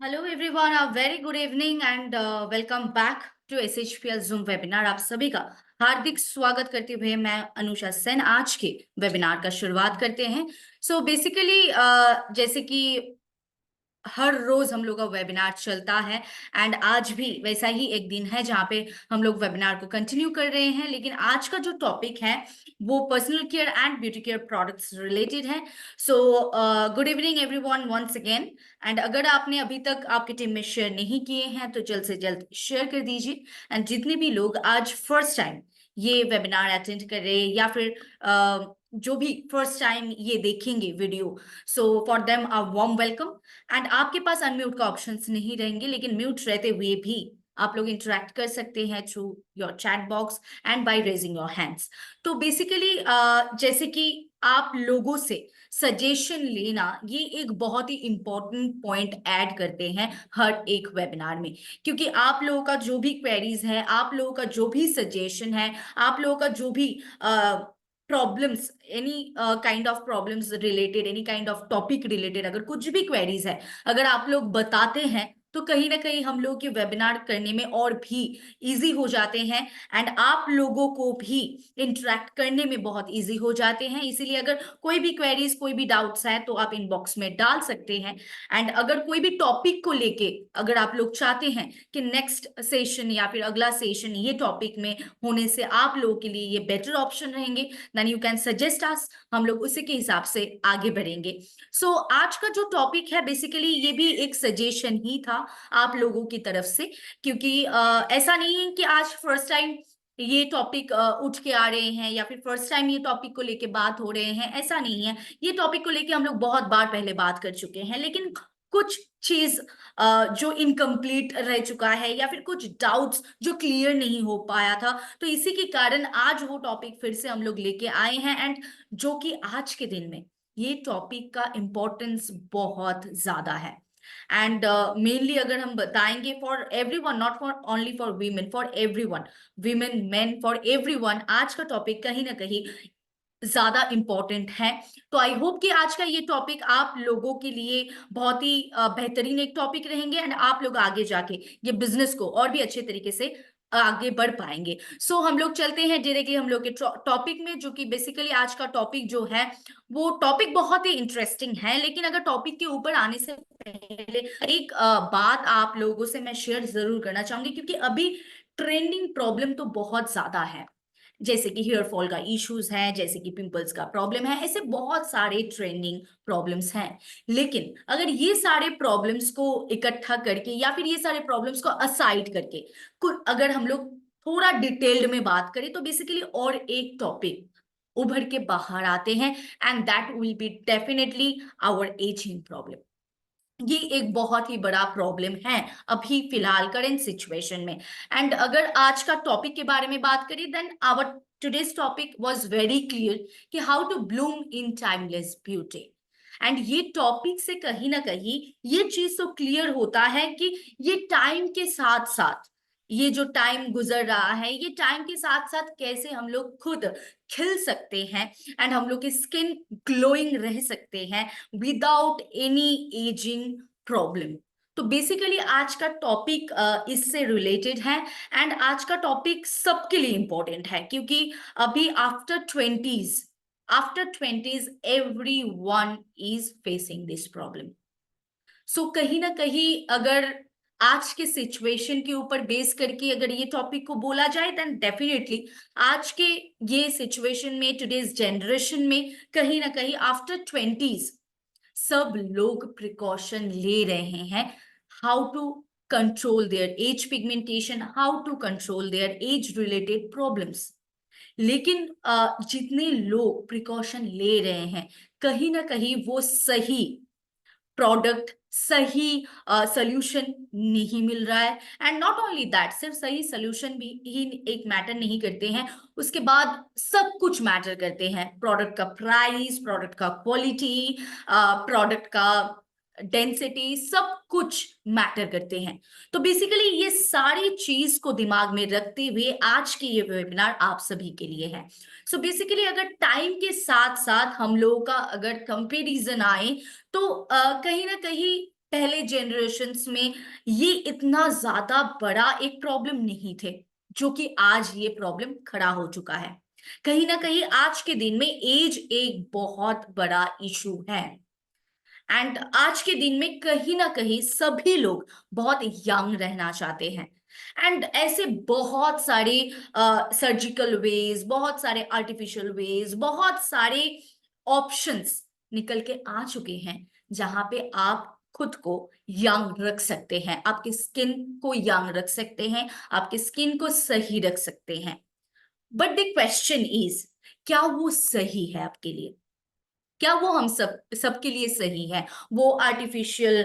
Hello everyone, a very good evening and welcome back to SHPL zoom webinar. आप सभी का हार्दिक स्वागत करते हुए मैं अनुषा सेन आज के वेबिनार का शुरुआत करते हैं। सो बेसिकली जैसे कि हर रोज हम लोग का वेबिनार चलता है एंड आज भी वैसा ही एक दिन है जहाँ पे हम लोग वेबिनार को कंटिन्यू कर रहे हैं। लेकिन आज का जो टॉपिक है वो personal care and beauty care products related है। So good evening everyone once again. And अगर आपने अभी तक आपकी टीम में शेयर नहीं किए हैं तो जल्द से जल्द शेयर कर दीजिए। एंड जितने भी लोग आज फर्स्ट टाइम ये वेबिनार अटेंड कर रहे हैं या फिर जो भी फर्स्ट टाइम ये देखेंगे video, so for them a warm welcome. And आपके पास अनम्यूट का ऑप्शंस नहीं रहेंगे, लेकिन म्यूट रहते हुए भी आप लोग इंटरेक्ट कर सकते हैं through your chat box and by raising your hands. तो बेसिकली जैसे कि आप लोगों से सजेशन लेना ये एक बहुत ही इंपॉर्टेंट पॉइंट ऐड करते हैं हर एक वेबिनार में, क्योंकि आप लोगों का जो भी क्वेरीज है, आप लोगों का जो भी सजेशन है, आप लोगों का जो भी problems, any kind of problems related, any kind of topic related, अगर कुछ भी क्वेरीज है अगर आप लोग बताते हैं तो कहीं ना कहीं हम लोग के वेबिनार करने में और भी इजी हो जाते हैं एंड आप लोगों को भी इंटरेक्ट करने में बहुत इजी हो जाते हैं। इसीलिए अगर कोई भी क्वेरीज, कोई भी डाउट्स है तो आप इनबॉक्स में डाल सकते हैं। एंड अगर कोई भी टॉपिक को लेके अगर आप लोग चाहते हैं कि नेक्स्ट सेशन या फिर अगला सेशन ये टॉपिक में होने से आप लोगों के लिए ये बेटर ऑप्शन रहेंगे, then you can suggest us, हम लोग उसी के हिसाब से आगे बढ़ेंगे। सो आज का जो टॉपिक है बेसिकली ये भी एक सजेशन ही था आप लोगों की तरफ से, क्योंकि ऐसा नहीं है कि आज फर्स्ट टाइम ये टॉपिक उठ के आ रहे हैं या फिर फर्स्ट टाइम ये टॉपिक को लेके बात हो रहे हैं, ऐसा नहीं है। ये टॉपिक को लेके हम लोग बहुत बार पहले बात कर चुके हैं, लेकिन कुछ चीज जो इनकम्प्लीट रह चुका है या फिर कुछ डाउट्स जो क्लियर नहीं हो पाया था, तो इसी के कारण आज वो टॉपिक फिर से हम लोग लेके आए हैं। एंड जो कि आज के दिन में ये टॉपिक का इम्पोर्टेंस बहुत ज्यादा है। एंड मेनली अगर हम बताएंगे for everyone, not for only for women, for everyone, women main, for everyone, आज का टॉपिक कहीं ना कहीं ज्यादा इंपॉर्टेंट है। तो आई होप कि आज का ये टॉपिक आप लोगों के लिए बहुत ही बेहतरीन एक टॉपिक रहेंगे एंड आप लोग आगे जाके ये बिजनेस को और भी अच्छे तरीके से आगे बढ़ पाएंगे। सो हम लोग चलते हैं डायरेक्टली हम लोग के टॉपिक में, जो कि बेसिकली आज का टॉपिक जो है वो टॉपिक बहुत ही इंटरेस्टिंग है। लेकिन अगर टॉपिक के ऊपर आने से पहले एक बात आप लोगों से मैं शेयर जरूर करना चाहूंगी, क्योंकि अभी ट्रेंडिंग प्रॉब्लम तो बहुत ज्यादा है, जैसे कि हेयर फॉल का इश्यूज है, जैसे कि पिंपल्स का प्रॉब्लम है, ऐसे बहुत सारे ट्रेंडिंग प्रॉब्लम्स हैं। लेकिन अगर ये सारे प्रॉब्लम्स को इकट्ठा करके या फिर ये सारे प्रॉब्लम्स को असाइड करके अगर हम लोग थोड़ा डिटेल्ड में बात करें तो बेसिकली और एक टॉपिक उभर के बाहर आते हैं and that will be definitely our ageing problem. ये एक बहुत ही बड़ा प्रॉब्लम है अभी फिलहाल करेंट सिचुएशन में। एंड अगर आज का टॉपिक के बारे में बात करें then our today's topic was very clear कि how to bloom in timeless beauty. And ये टॉपिक से कहीं ना कहीं ये चीज तो क्लियर होता है कि ये टाइम के साथ साथ, ये जो टाइम गुजर रहा है ये टाइम के साथ साथ कैसे हम लोग खुद खिल सकते हैं एंड हम लोग की स्किन ग्लोइंग रह सकते हैं विदाउट एनी एजिंग प्रॉब्लम। तो बेसिकली आज का टॉपिक इससे रिलेटेड है एंड आज का टॉपिक सबके लिए इंपॉर्टेंट है, क्योंकि अभी after twenties every one is facing this problem. So कहीं ना कहीं अगर आज के सिचुएशन के ऊपर बेस करके अगर ये टॉपिक को बोला जाए देन डेफिनेटली आज के ये सिचुएशन में, टुडेज जनरेशन में, कहीं ना कहीं आफ्टर 20s सब लोग प्रिकॉशन ले रहे हैं how to control their age pigmentation, how to control their age related problems. लेकिन जितने लोग प्रिकॉशन ले रहे हैं कहीं ना कहीं वो सही प्रोडक्ट, सही सोल्यूशन नहीं मिल रहा है। एंड नॉट ओनली दैट, सिर्फ सही सोल्यूशन भी ही एक मैटर नहीं करते हैं, उसके बाद सब कुछ मैटर करते हैं। प्रोडक्ट का प्राइस, प्रोडक्ट का क्वालिटी, प्रोडक्ट का डेंसिटी, सब कुछ मैटर करते हैं। तो बेसिकली ये सारी चीज को दिमाग में रखते हुए आज की ये वेबिनार आप सभी के लिए है। सो बेसिकली अगर टाइम के साथ साथ हम लोगों का अगर कंपैरिजन आए तो कहीं ना कहीं पहले जनरेशन्स में ये इतना ज्यादा बड़ा एक प्रॉब्लम नहीं थे, जो कि आज ये प्रॉब्लम खड़ा हो चुका है। कहीं ना कहीं आज के दिन में एज एक बहुत बड़ा इशू है। एंड आज के दिन में कहीं ना कहीं सभी लोग बहुत यंग रहना चाहते हैं। एंड ऐसे बहुत सारे सर्जिकल वेज, बहुत सारे आर्टिफिशियल वेज, बहुत सारे ऑप्शंस निकल के आ चुके हैं, जहां पे आप खुद को यंग रख सकते हैं, आपकी स्किन को यंग रख सकते हैं, आपकी स्किन को सही रख सकते हैं। बट द क्वेश्चन इज, क्या वो सही है आपके लिए? क्या वो हम सबके लिए सही है? वो artificial,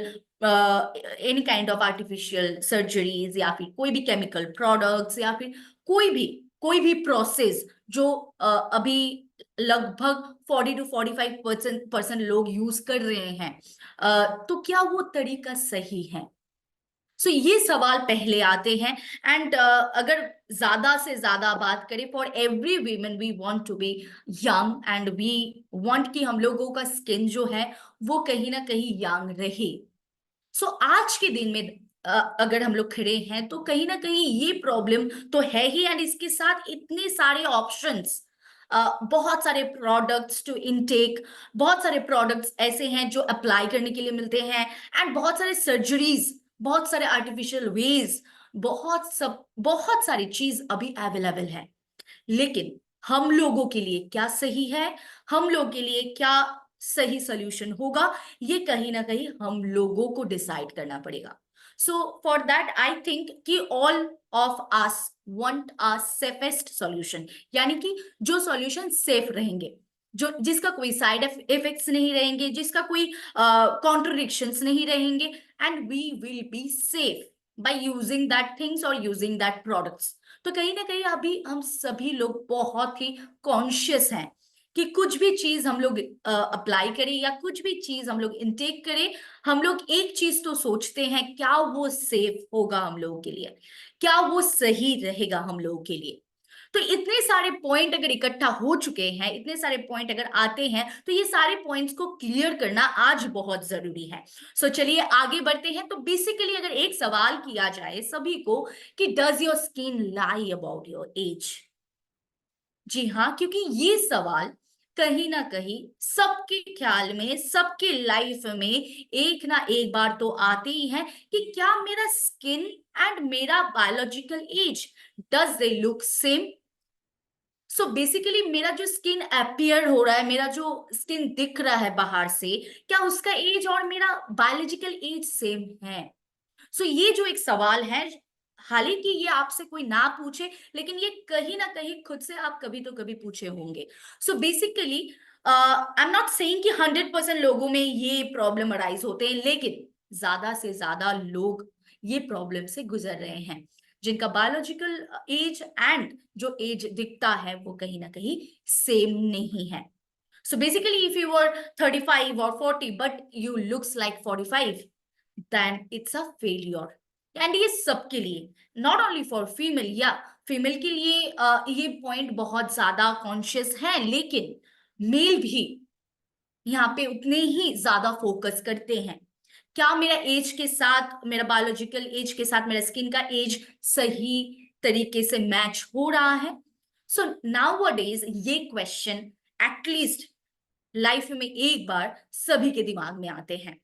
any kind of artificial surgeries, या फिर कोई भी केमिकल प्रोडक्ट्स, या फिर कोई भी प्रोसेस जो अभी लगभग 40 to 45% लोग यूज कर रहे हैं, तो क्या वो तरीका सही है? सो ये सवाल पहले आते हैं। एंड अगर ज्यादा से ज्यादा बात करें, for every women we want to be young, and we want कि हम लोगों का स्किन जो है वो कहीं ना कहीं यंग रहे। सो आज के दिन में अगर हम लोग खड़े हैं, तो कहीं ना कहीं ये प्रॉब्लम तो है ही, एंड इसके साथ इतने सारे ऑप्शंस, बहुत सारे प्रोडक्ट्स टू इनटेक, बहुत सारे प्रोडक्ट्स ऐसे हैं जो अप्लाई करने के लिए मिलते हैं, एंड बहुत सारे सर्जरीज, बहुत सारे आर्टिफिशियल वेज, बहुत सारी चीज अभी अवेलेबल है। लेकिन हम लोगों के लिए क्या सही है, हम लोग के लिए क्या सही सोल्यूशन होगा, ये कहीं ना कहीं हम लोगों को डिसाइड करना पड़ेगा। So for that I think कि all of us want a safest solution, यानी कि जो सॉल्यूशन सेफ रहेंगे, जो जिसका कोई साइड इफेक्ट्स नहीं रहेंगे, जिसका कोई कॉन्ट्रडिक्शंस नहीं रहेंगे, and we will be safe by using that things और यूजिंग दैट प्रोडक्ट्स। तो कहीं ना कहीं अभी हम सभी लोग बहुत ही कॉन्शियस हैं कि कुछ भी चीज हम लोग अप्लाई करें, या कुछ भी चीज हम लोग इनटेक करें, हम लोग एक चीज तो सोचते हैं, क्या वो सेफ होगा हम लोगों के लिए, क्या वो सही रहेगा हम लोगों के लिए। तो इतने सारे पॉइंट अगर इकट्ठा हो चुके हैं, इतने सारे पॉइंट अगर आते हैं, तो ये सारे पॉइंट्स को क्लियर करना आज बहुत जरूरी है। सो चलिए आगे बढ़ते हैं। तो बेसिकली अगर एक सवाल किया जाए सभी को कि does your skin lie about your age? जी हाँ, क्योंकि ये सवाल कहीं ना कहीं सबके ख्याल में, सबके लाइफ में एक ना एक बार तो आते ही है कि क्या मेरा स्किन एंड मेरा biological age, does they look same? So basically मेरा जो स्किन अपीयर हो रहा है, मेरा जो स्किन दिख रहा है बाहर से, क्या उसका एज और मेरा बायोलॉजिकल एज सेम है? सो ये जो एक सवाल है, हालांकि ये आपसे कोई ना पूछे, लेकिन ये कहीं ना कहीं खुद से आप कभी तो कभी पूछे होंगे। So basically I am not saying कि 100% लोगों में ये प्रॉब्लम अराइज होते हैं, लेकिन ज्यादा से ज्यादा लोग ये प्रॉब्लम से गुजर रहे हैं, जिनका बायोलॉजिकल एज एंड जो एज दिखता है वो कहीं ना कहीं सेम नहीं है। So basically, if you were 35 or 40, but you looks like 45, then it's a failure. And ये सबके लिए, not only for female, या फीमेल के लिए ये पॉइंट बहुत ज्यादा कॉन्शियस है, लेकिन मेल भी यहाँ पे उतने ही ज्यादा फोकस करते हैं। क्या मेरा एज के साथ, मेरा बायोलॉजिकल एज के साथ मेरा स्किन का एज सही तरीके से मैच हो रहा है? सो नाउअडेज ये क्वेश्चन एटलीस्ट लाइफ में एक बार सभी के दिमाग में आते हैं।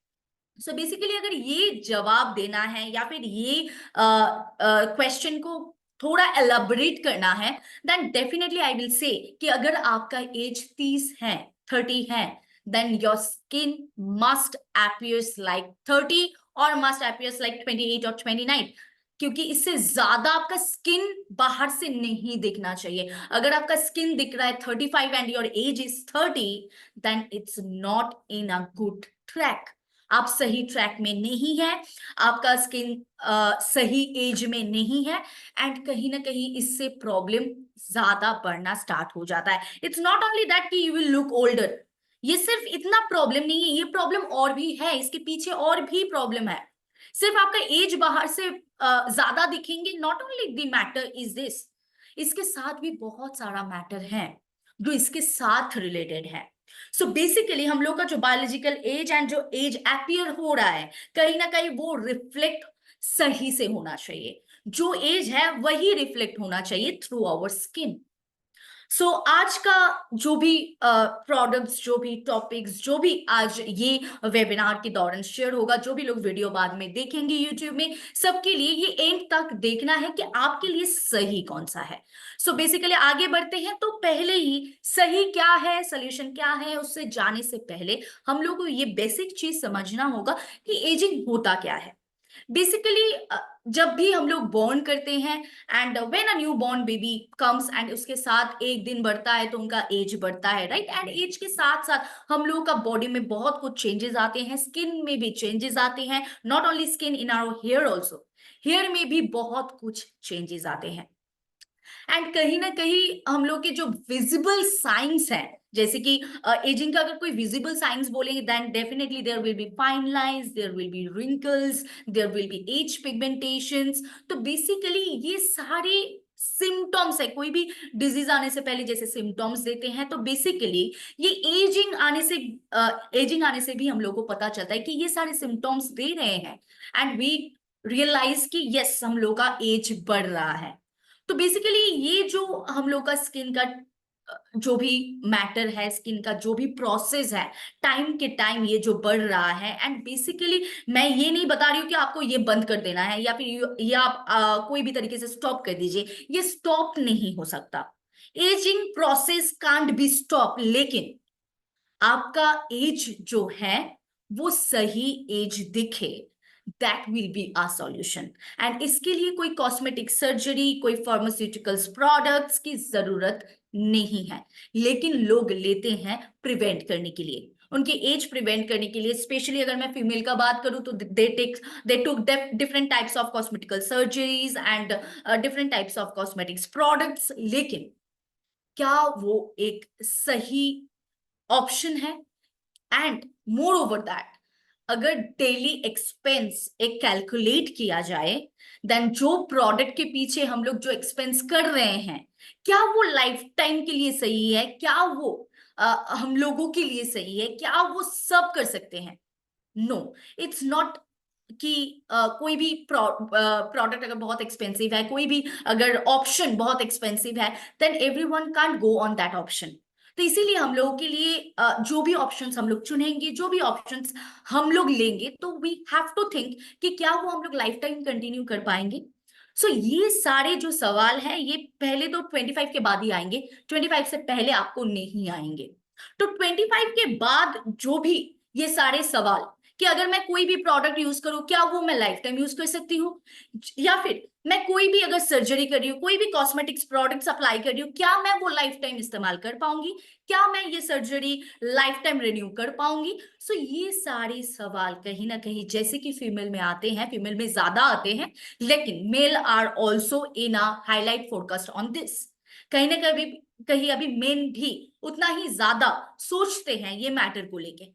सो बेसिकली अगर ये जवाब देना है, या फिर ये क्वेश्चन को थोड़ा एलाबोरेट करना है, then definitely I will say कि अगर आपका एज 30 है, 30 है, then your skin must appears like 30 और मस्ट appears like 28 और 29, क्योंकि इससे ज्यादा आपका स्किन बाहर से नहीं दिखना चाहिए। अगर आपका स्किन दिख रहा है 35 and your age is 30, then it's not in a good track. आप सही ट्रैक में नहीं है, आपका स्किन सही एज में नहीं है, एंड कहीं ना कहीं इससे प्रॉब्लम ज्यादा बढ़ना स्टार्ट हो जाता है। इट्स नॉट ओनली दैट कि यू विल लुक ओल्डर, ये सिर्फ इतना प्रॉब्लम नहीं है, ये प्रॉब्लम और भी है, इसके पीछे और भी प्रॉब्लम है। सिर्फ आपका एज बाहर से ज्यादा दिखेंगे, not only the matter is this, इसके साथ भी बहुत सारा मैटर है जो इसके साथ रिलेटेड है। सो बेसिकली हम लोग का जो बायोलॉजिकल एज एंड जो एज अपीयर हो रहा है, कहीं ना कहीं वो रिफ्लेक्ट सही से होना चाहिए। जो एज है वही रिफ्लेक्ट होना चाहिए थ्रू आवर स्किन। आज का जो भी प्रोडक्ट्स, जो भी टॉपिक्स, जो भी आज ये वेबिनार के दौरान शेयर होगा, जो भी लोग वीडियो बाद में देखेंगे यूट्यूब में, सबके लिए ये एंड तक देखना है कि आपके लिए सही कौन सा है। बेसिकली आगे बढ़ते हैं, तो पहले ही सही क्या है, सोल्यूशन क्या है, उससे जाने से पहले हम लोग को ये बेसिक चीज समझना होगा कि एजिंग होता क्या है। बेसिकली जब भी हम लोग बॉर्न करते हैं, and when a new born baby comes, and उसके साथ एक दिन बढ़ता है तो उनका एज बढ़ता है, राइट। एंड एज के साथ साथ हम लोगों का बॉडी में बहुत कुछ चेंजेस आते हैं, स्किन में भी चेंजेस आते हैं, not only skin, in our hair also, hair में भी बहुत कुछ चेंजेस आते हैं। एंड कहीं ना कहीं हम लोग के जो विजिबल साइंस है, जैसे कि एजिंग का अगर कोई विजिबल साइंस बोलेंगे, then definitely there will be fine lines, there will be wrinkles, there will be age pigmentations. तो बेसिकली ये सारे सिम्टम्स है, कोई भी डिजीज आने से पहले जैसे सिम्टम्स देते हैं, तो बेसिकली ये एजिंग आने से भी हम लोग को पता चलता है कि ये सारे सिम्टम्स दे रहे हैं, एंड वी रियलाइज कि यस, हम लोग का एज बढ़ रहा है। तो बेसिकली ये जो हम लोग का स्किन का जो भी मैटर है, स्किन का जो भी प्रोसेस है, टाइम के टाइम ये जो बढ़ रहा है, एंड बेसिकली मैं ये नहीं बता रही हूँ कि आपको ये बंद कर देना है, या फिर ये आप कोई भी तरीके से स्टॉप कर दीजिए, ये स्टॉप नहीं हो सकता। Ageing process can't be stop, लेकिन आपका एज जो है वो सही एज दिखे, that will be a solution. And इसके लिए कोई कॉस्मेटिक सर्जरी, कोई फार्मास्यूटिकल्स प्रोडक्ट्स की जरूरत नहीं है, लेकिन लोग लेते हैं प्रिवेंट करने के लिए, उनकी एज प्रिवेंट करने के लिए। स्पेशली अगर मैं फीमेल का बात करूं तो they took different types of cosmetical surgeries and different types of cosmetics products, लेकिन क्या वो एक सही ऑप्शन है? एंड मोर ओवर दैट, अगर डेली एक्सपेंस एक कैलकुलेट किया जाए, देन जो प्रोडक्ट के पीछे हम लोग जो एक्सपेंस कर रहे हैं, क्या वो लाइफ टाइम के लिए सही है, क्या वो हम लोगों के लिए सही है, क्या वो सब कर सकते हैं? नो, इट्स नॉट कि कोई भी प्रोडक्ट अगर बहुत एक्सपेंसिव है, कोई भी अगर ऑप्शन बहुत एक्सपेंसिव है, then everyone can't go on that option. तो इसीलिए हम लोगों के लिए जो भी ऑप्शंस हम लोग चुनेंगे, जो भी ऑप्शंस हम लोग लेंगे, तो वी हैव टू थिंक कि क्या वो हम लोग लाइफ टाइम कंटिन्यू कर पाएंगे। ये सारे जो सवाल हैं, ये पहले तो 25 के बाद ही आएंगे, 25 से पहले आपको नहीं आएंगे। तो 25 के बाद जो भी ये सारे सवाल, कि अगर मैं कोई भी प्रोडक्ट यूज करूं, क्या वो मैं लाइफ टाइम यूज कर सकती हूँ, या फिर मैं कोई भी अगर सर्जरी कर रही हूँ, कोई भी कॉस्मेटिक्स प्रोडक्ट्स अप्लाई कर रही हूँ, क्या मैं वो लाइफ टाइम इस्तेमाल कर पाऊंगी, क्या मैं ये सर्जरी लाइफ टाइम रिन्यू कर पाऊंगी? ये सारे सवाल कहीं ना कहीं, जैसे कि फीमेल में आते हैं, फीमेल में ज्यादा आते हैं, लेकिन male are also in a highlight forecast on this. कहीं ना कहीं अभी मेन भी उतना ही ज्यादा सोचते हैं ये मैटर को लेके।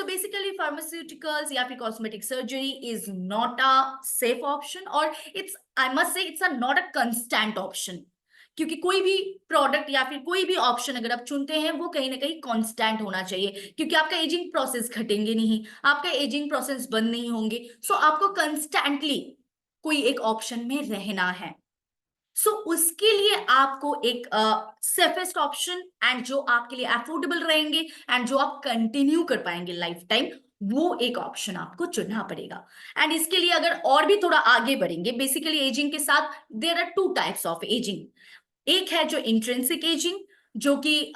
बेसिकली फार्मास्यूटिकल्स या फिर cosmetic surgery is not a safe option, और it's, I must say, it's a not a constant option. क्योंकि कोई भी प्रोडक्ट या फिर कोई भी ऑप्शन अगर आप चुनते हैं, वो कहीं ना कहीं कांस्टेंट होना चाहिए, क्योंकि आपका एजिंग प्रोसेस घटेंगे नहीं, आपका एजिंग प्रोसेस बंद नहीं होंगे। आपको कंस्टेंटली कोई एक ऑप्शन में रहना है। उसके लिए आपको एक सेफेस्ट ऑप्शन, एंड जो आपके लिए अफोर्डेबल रहेंगे, एंड जो आप कंटिन्यू कर पाएंगे लाइफ टाइम, वो एक ऑप्शन आपको चुनना पड़ेगा। एंड इसके लिए अगर और भी थोड़ा आगे बढ़ेंगे, बेसिकली एजिंग के साथ there are two types of ageing. एक है जो इंट्रिंसिक एजिंग, जो कि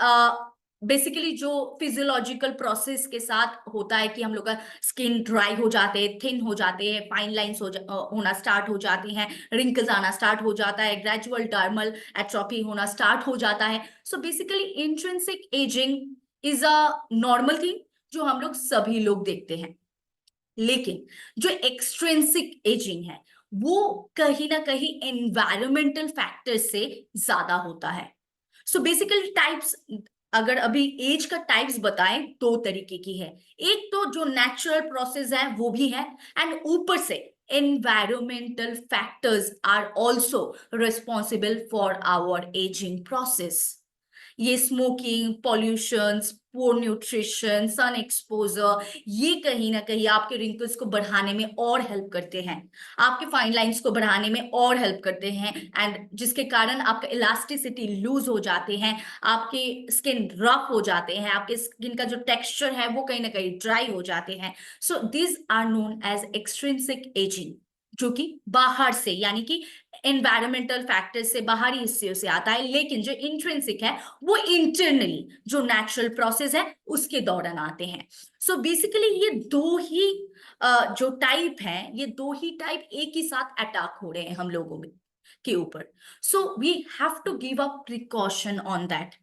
बेसिकली जो फिजियोलॉजिकल प्रोसेस के साथ होता है, कि हम लोग का स्किन ड्राई हो जाते हैं, थिन हो जाते हैं, फाइन लाइंस होना स्टार्ट हो जाती हैं, रिंकल्स आना स्टार्ट हो जाता है, ग्रेजुअल डर्मल एट्रोफी होना स्टार्ट हो जाता है। Basically intrinsic ageing is a normal thing, जो हम लोग सभी लोग देखते हैं। लेकिन जो एक्सट्रिंसिक एजिंग है, वो कहीं ना कहीं एनवायरमेंटल फैक्टर से ज्यादा होता है। बेसिकली टाइप्स, अगर अभी एज का टाइप्स बताएं, दो तरीके की है। एक तो जो नेचुरल प्रोसेस है वो भी है, एंड ऊपर से environmental factors are also responsible for our aging process. ये smoking, pollution, poor nutrition, sun exposure, ये कहीं ना कहीं आपके रिंकल्स को बढ़ाने में और हेल्प करते हैं, आपके फाइन लाइंस को बढ़ाने में और हेल्प करते हैं, एंड जिसके कारण आपका इलास्टिसिटी लूज हो जाते हैं, आपके स्किन रफ हो जाते हैं, आपके स्किन का जो टेक्सचर है वो कहीं ना कहीं ड्राई हो जाते हैं। So this are known as extrinsic ageing, जो कि बाहर से यानी कि एनवायरमेंटल फैक्टर से, बाहरी हिस्से से आता है, लेकिन जो इंट्रिंसिक है वो इंटरनली जो नेचुरल प्रोसेस है उसके दौरान आते हैं। सो बेसिकली ये दो ही जो टाइप है, ये दो ही टाइप एक ही साथ अटैक हो रहे हैं हम लोगों में के ऊपर। So we have to give a precaution on that,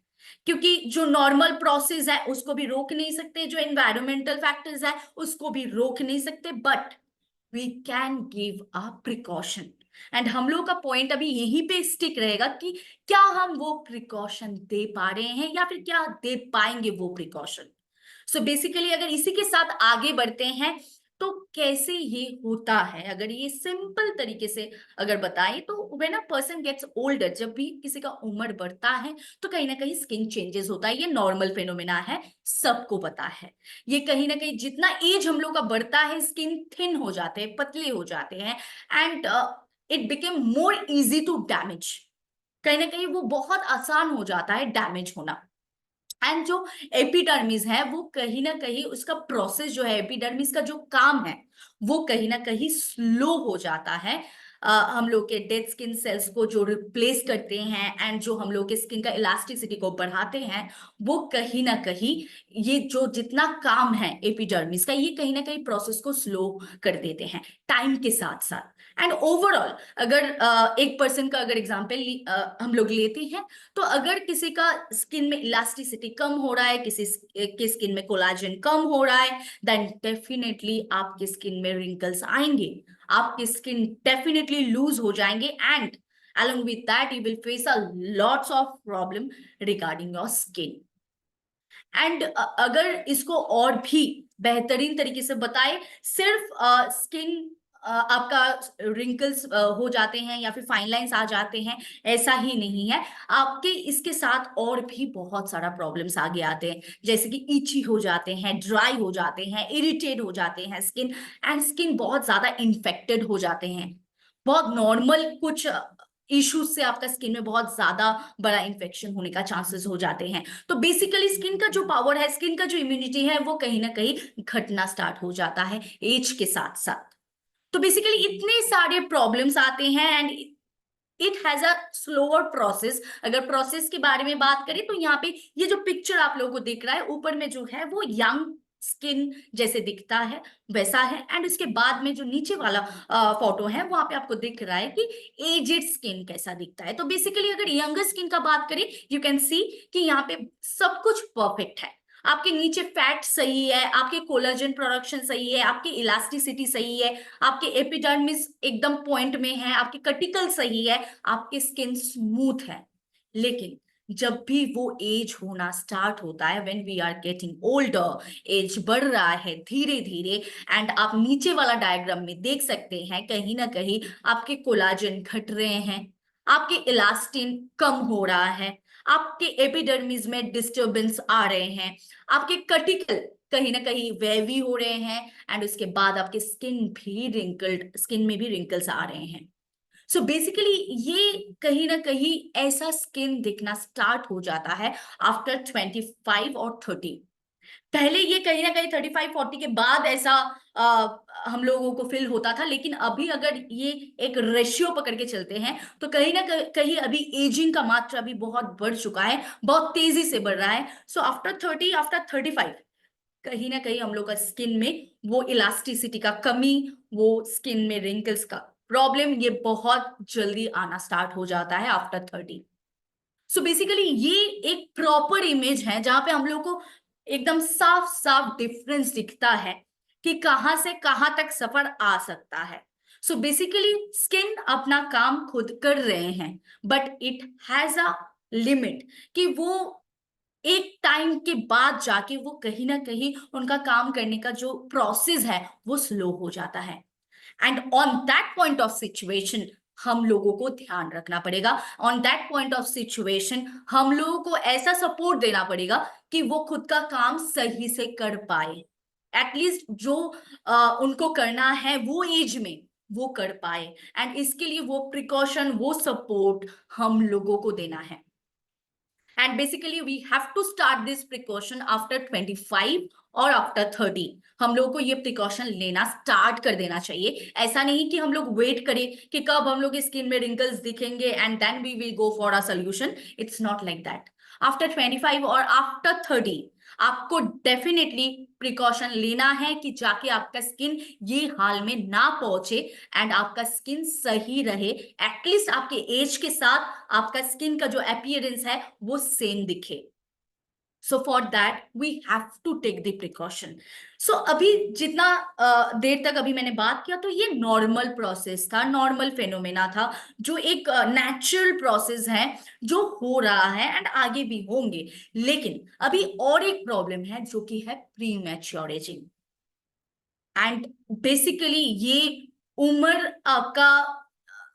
क्योंकि जो नॉर्मल प्रोसेस है उसको भी रोक नहीं सकते, जो एनवायरमेंटल फैक्टर्स है उसको भी रोक नहीं सकते, but we can give a precaution. And हम लोग का पॉइंट अभी यहीं पे स्टिक रहेगा कि क्या हम वो प्रिकॉशन दे पा रहे हैं या फिर क्या दे पाएंगे वो प्रिकॉशन। सो बेसिकली अगर इसी के साथ आगे बढ़ते हैं तो कैसे ये होता है, अगर ये सिंपल तरीके से अगर बताएं तो when a person gets older, जब भी किसी का उम्र बढ़ता है तो कहीं ना कहीं स्किन चेंजेस होता है, ये नॉर्मल फेनोमेना है, सबको पता है। ये कहीं ना कहीं जितना एज हम लोग का बढ़ता है स्किन थिन हो जाते हैं, पतले हो जाते हैं, and it became more easy to damage, कहीं ना कहीं वो बहुत आसान हो जाता है डैमेज होना। एंड जो एपिडर्मिस है वो कहीं ना कहीं उसका प्रोसेस जो है, एपिडर्मिस का जो काम है वो कहीं ना कहीं स्लो हो जाता है। हम लोग के डेड स्किन सेल्स को जो रिप्लेस करते हैं एंड जो हम लोग के स्किन का इलास्टिसिटी को बढ़ाते हैं, वो कहीं ना कहीं ये जो जितना काम है एपिडर्मिस का, ये कहीं ना कहीं प्रोसेस को स्लो कर देते हैं टाइम के साथ साथ। एंड ओवरऑल अगर एक पर्सन का अगर एग्जाम्पल हम लोग लेते हैं, तो अगर किसी का स्किन में इलास्टिसिटी कम हो रहा है, किसी के स्किन में कोलाजन कम हो रहा है, देन डेफिनेटली आपकी स्किन में रिंकल्स आएंगे, आपकी स्किन डेफिनेटली लूज हो जाएंगे, and along with that you will face a lots of problem regarding your skin। And अगर इसको और भी बेहतरीन तरीके से बताए, सिर्फ स्किन आपका रिंकल्स हो जाते हैं या फिर फाइन लाइंस आ जाते हैं ऐसा ही नहीं है, आपके इसके साथ और भी बहुत सारा प्रॉब्लम्स आगे आते हैं, जैसे कि इची हो जाते हैं, ड्राई हो जाते हैं, इरिटेट हो जाते हैं स्किन, एंड स्किन बहुत ज्यादा इन्फेक्टेड हो जाते हैं। बहुत नॉर्मल कुछ इश्यूज से आपका स्किन में बहुत ज्यादा बड़ा इन्फेक्शन होने का चांसेस हो जाते हैं। तो बेसिकली स्किन का जो पावर है, स्किन का जो इम्यूनिटी है, वो कहीं ना कहीं घटना स्टार्ट हो जाता है एज के साथ साथ। तो बेसिकली इतने सारे प्रॉब्लम्स आते हैं and it has a slower process. अगर प्रोसेस के बारे में बात करें तो यहाँ पे ये जो पिक्चर आप लोगों को दिख रहा है ऊपर में जो है वो यंग स्किन जैसे दिखता है वैसा है, एंड उसके बाद में जो नीचे वाला फोटो है वहां पे आपको दिख रहा है कि एजेड स्किन कैसा दिखता है। तो बेसिकली अगर यंगर स्किन का बात करें, यू कैन सी कि यहाँ पे सब कुछ परफेक्ट है, आपके नीचे फैट सही है, आपके कोलाजन प्रोडक्शन सही है, आपकी इलास्टिसिटी सही है, आपके एपिडर्मिस एकदम पॉइंट में है, आपके कटिकल सही है, आपकी स्किन स्मूथ है। लेकिन जब भी वो एज होना स्टार्ट होता है, when we are getting older, age बढ़ रहा है धीरे धीरे, एंड आप नीचे वाला डायग्राम में देख सकते हैं कहीं ना कहीं आपके कोलाजन घट रहे हैं, आपके इलास्टिन कम हो रहा है, आपके एपिडर्मिस में डिस्टरबेंस आ रहे हैं, आपके कटिकल कहीं ना कहीं वेवी हो रहे हैं, एंड उसके बाद आपके स्किन में भी रिंकल्स आ रहे हैं। सो बेसिकली ये कहीं ना कहीं ऐसा स्किन दिखना स्टार्ट हो जाता है आफ्टर 25 और 30। पहले ये कहीं ना कहीं 35-40 के बाद ऐसा हम लोगों को फील होता था, लेकिन अभी अगर ये एक रेशियो पकड़ के चलते हैं तो कहीं ना कहीं अभी एजिंग का मात्रा भी बहुत बढ़ चुका है, बहुत तेजी से बढ़ रहा है। सो आफ्टर 30, आफ्टर 35 कहीं ना कहीं हम लोग का स्किन में वो इलास्टिसिटी का कमी, वो स्किन में रिंकल्स का प्रॉब्लम, ये बहुत जल्दी आना स्टार्ट हो जाता है आफ्टर 30। सो बेसिकली ये एक प्रॉपर इमेज है जहां पे हम लोग को एकदम साफ साफ डिफरेंस दिखता है कि कहां से कहां तक सफर आ सकता है। सो बेसिकली स्किन अपना काम खुद कर रहे हैं, but it has a limit कि वो एक टाइम के बाद जाके वो कहीं ना कहीं उनका काम करने का जो प्रोसेस है वो स्लो हो जाता है। And on that point of situation हम लोगों को ध्यान रखना पड़ेगा। On that point of situation हम लोगों को ऐसा सपोर्ट देना पड़ेगा कि वो खुद का काम सही से कर पाए, एटलीस्ट जो उनको करना है वो एज में वो कर पाए। एंड इसके लिए वो प्रिकॉशन, वो सपोर्ट हम लोगों को देना है। And basically we have to start this precaution after 25 और आफ्टर 30। हम लोगों को ये प्रिकॉशन लेना स्टार्ट कर देना चाहिए। ऐसा नहीं कि हम लोग वेट करें कि कब हम लोग स्किन में रिंकल्स दिखेंगे and then we will go for a solution. It's not like that. After 25 और आफ्टर 30 आपको डेफिनेटली प्रिकॉशन लेना है कि जाके आपका स्किन ये हाल में ना पहुंचे एंड आपका स्किन सही रहे, एटलीस्ट आपके एज के साथ आपका स्किन का जो अपीयरेंस है वो सेम दिखे। So for that we have to take the precaution. So अभी जितना देर तक अभी मैंने बात किया तो ये नॉर्मल प्रोसेस था, नॉर्मल फेनोमेना था, जो एक नेचुरल प्रोसेस है जो हो रहा है एंड आगे भी होंगे। लेकिन अभी और एक प्रॉब्लम है जो कि है pre mature ageing. And basically ये उम्र आपका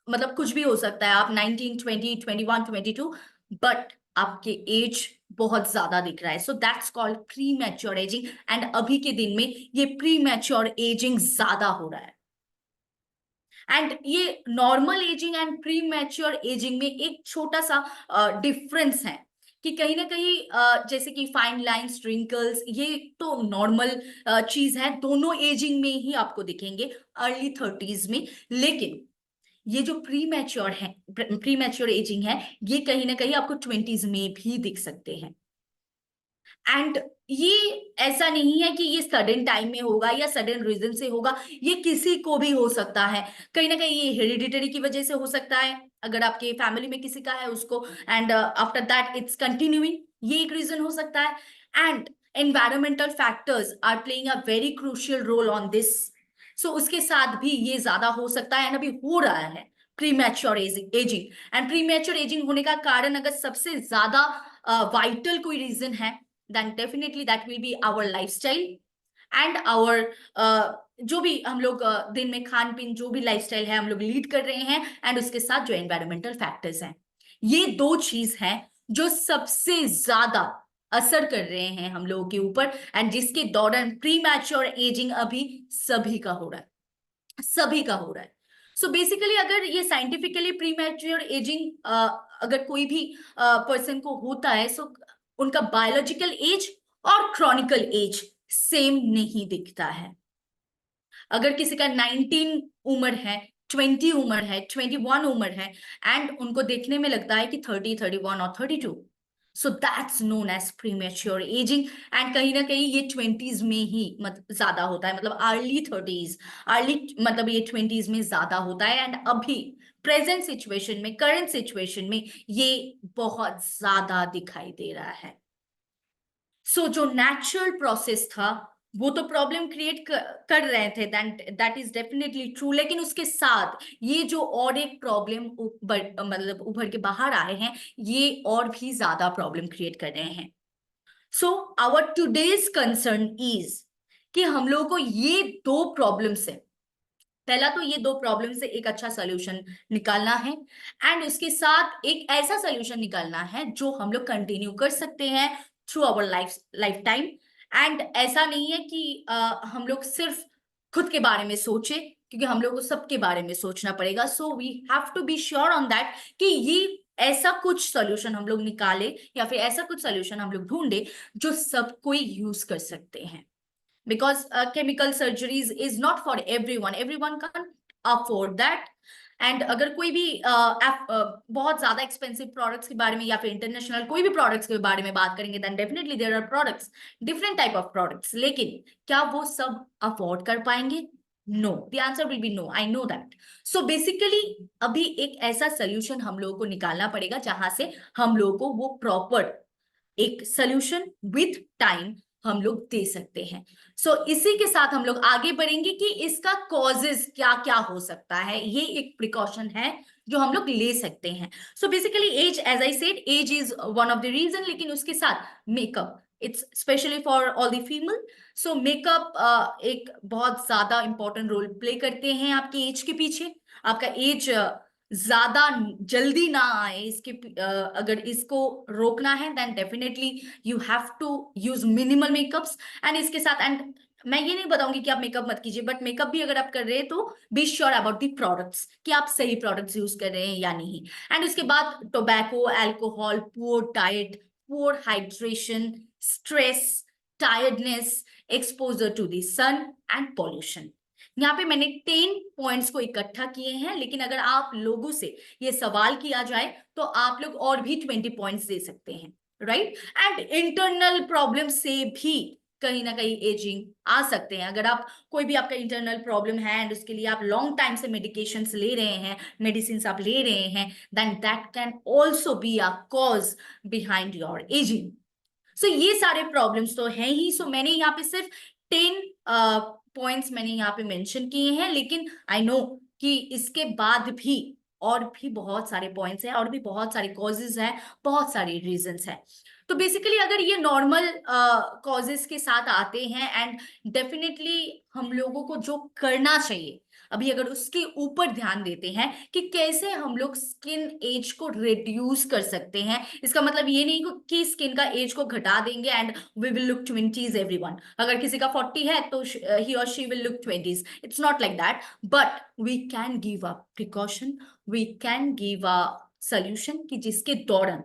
मतलब कुछ भी हो सकता है, आप 19, 20, 21, 22, बट आपके एज बहुत ज्यादा दिख रहा है। So that's called pre mature ageing. And अभी के दिन में ये प्री मैच्योर एजिंग ज्यादा हो रहा है। एंड ये normal ageing and pre mature ageing में एक छोटा सा डिफरेंस है कि कहीं ना कहीं जैसे कि फाइन लाइंस, रिंकल्स, ये तो नॉर्मल चीज है, दोनों एजिंग में ही आपको दिखेंगे, अर्ली 30s में। लेकिन ये जो प्री मैच्योर है, प्री मैच्योर एजिंग है, ये कहीं ना कहीं आपको 20s में भी दिख सकते हैं। एंड ये ऐसा नहीं है कि ये सडन टाइम में होगा या सडन रीजन से होगा, ये किसी को भी हो सकता है। कहीं ना कहीं ये हेरिडिटरी की वजह से हो सकता है, अगर आपके फैमिली में किसी का है उसको, and after that it's continuing, ये एक रीजन हो सकता है। And environmental factors are playing a very crucial role on this. So उसके साथ भी ये ज्यादा हो सकता है एंड अभी हो रहा है pre mature ageing. And pre mature ageing होने का कारण अगर सबसे ज्यादा वाइटल कोई रीजन है, then definitely that will be our lifestyle and our जो भी हम लोग दिन में खान पीन, जो भी लाइफस्टाइल है हम लोग लीड कर रहे हैं, एंड उसके साथ जो एनवायरमेंटल फैक्टर्स हैं, ये दो चीज हैं जो सबसे ज्यादा असर कर रहे हैं हम लोगों के ऊपर, एंड जिसके दौरान प्री मैच्योर एजिंग अभी सभी का हो रहा है, सभी का हो रहा है। सो बेसिकली अगर ये साइंटिफिकली प्री मैच्योर एजिंग अगर कोई भी पर्सन को होता है, सो उनका बायोलॉजिकल एज और क्रॉनिकल एज सेम नहीं दिखता है। अगर किसी का 19 उम्र है, 20 उम्र है, 21 उम्र है, एंड उनको देखने में लगता है कि 30, 31 और 32, so that's known as premature ageing. And कहीं ना कहीं ये 20s में ही ज्यादा होता है, मतलब अर्ली 30s, अर्ली मतलब ये 20s में ज्यादा होता है। एंड अभी प्रेजेंट सिचुएशन में, करंट सिचुएशन में ये बहुत ज्यादा दिखाई दे रहा है। सो जो नेचुरल प्रोसेस था वो तो प्रॉब्लम क्रिएट कर रहे थे, दैट इज डेफिनेटली ट्रू। लेकिन उसके साथ ये जो और एक प्रॉब्लम मतलब उभर के बाहर आए हैं, ये और भी ज्यादा प्रॉब्लम क्रिएट कर रहे हैं। So our today's concern is कि हम लोगों को ये दो प्रॉब्लम से, पहला तो ये दो प्रॉब्लम से एक अच्छा सोल्यूशन निकालना है, एंड उसके साथ एक ऐसा सोल्यूशन निकालना है जो हम लोग कंटिन्यू कर सकते हैं through our lifetime. And ऐसा नहीं है कि हम लोग सिर्फ खुद के बारे में सोचे, क्योंकि हम लोग को सबके बारे में सोचना पड़ेगा। So we have to be sure on that कि ये ऐसा कुछ सोल्यूशन हम लोग निकाले या फिर ऐसा कुछ सोल्यूशन हम लोग ढूंढे जो सब कोई यूज कर सकते हैं। because chemical surgeries is not for everyone can't afford that। And अगर कोई भी बहुत ज्यादा एक्सपेंसिव प्रोडक्ट्स के बारे में या फिर इंटरनेशनल कोई भी प्रोडक्ट्स के बारे में बात करेंगे, then definitely there are products, different type of products, लेकिन क्या वो सब अफोर्ड कर पाएंगे? No, the answer will be no, I know that. So basically अभी एक ऐसा सोल्यूशन हम लोगों को निकालना पड़ेगा जहां से हम लोगों को वो प्रॉपर एक सोल्यूशन विथ टाइम हम लोग दे सकते हैं। सो इसी के साथ हम लोग आगे बढ़ेंगे कि इसका कॉजेस क्या क्या हो सकता है, ये एक प्रिकॉशन है जो हम लोग ले सकते हैं। So basically age, as I said, age is one of the reason, लेकिन उसके साथ makeup, it's specially for all the female. So makeup एक बहुत ज्यादा इंपॉर्टेंट रोल प्ले करते हैं आपकी एज के पीछे। आपका एज ज्यादा जल्दी ना आए इसके अगर इसको रोकना है then definitely you have to use minimal makeups. And इसके साथ एंड मैं ये नहीं बताऊंगी कि आप मेकअप मत कीजिए, बट मेकअप भी अगर आप कर रहे हैं तो be sure about the products कि आप सही प्रोडक्ट्स यूज कर रहे हैं या नहीं। एंड उसके बाद tobacco, alcohol, poor diet, poor hydration, stress, tiredness, exposure to the sun and pollution. यहाँ पे मैंने 10 पॉइंट्स को इकट्ठा किए हैं, लेकिन अगर आप लोगों से ये सवाल किया जाए तो आप लोग और भी 20 पॉइंट्स दे सकते हैं, राइट। एंड इंटरनल प्रॉब्लम से भी कहीं ना कहीं एजिंग आ सकते हैं। अगर आप कोई भी आपका इंटरनल प्रॉब्लम है एंड उसके लिए आप लॉन्ग टाइम से मेडिकेशंस ले रहे हैं, मेडिसिन आप ले रहे हैं, then that can also be a cause behind your aging. So ये सारे प्रॉब्लम्स तो हैं ही। सो मैंने यहाँ पे सिर्फ 10 पॉइंट्स मैंने यहाँ पे मेंशन किए हैं, लेकिन आई नो कि इसके बाद भी और भी बहुत सारे पॉइंट्स हैं और भी बहुत सारे कॉजेज हैं, बहुत सारे रीजंस हैं। तो बेसिकली अगर ये नॉर्मल कॉजेज के साथ आते हैं एंड डेफिनेटली हम लोगों को जो करना चाहिए अभी, अगर उसके ऊपर ध्यान देते हैं कि कैसे हम लोग स्किन एज को रिड्यूस कर सकते हैं। इसका मतलब ये नहीं कि स्किन का एज को घटा देंगे and we will look 20s everyone. अगर किसी का 40 है तो ही और she will look 20s। It's not like that, but we can give a precaution, we can give a solution कि जिसके दौरान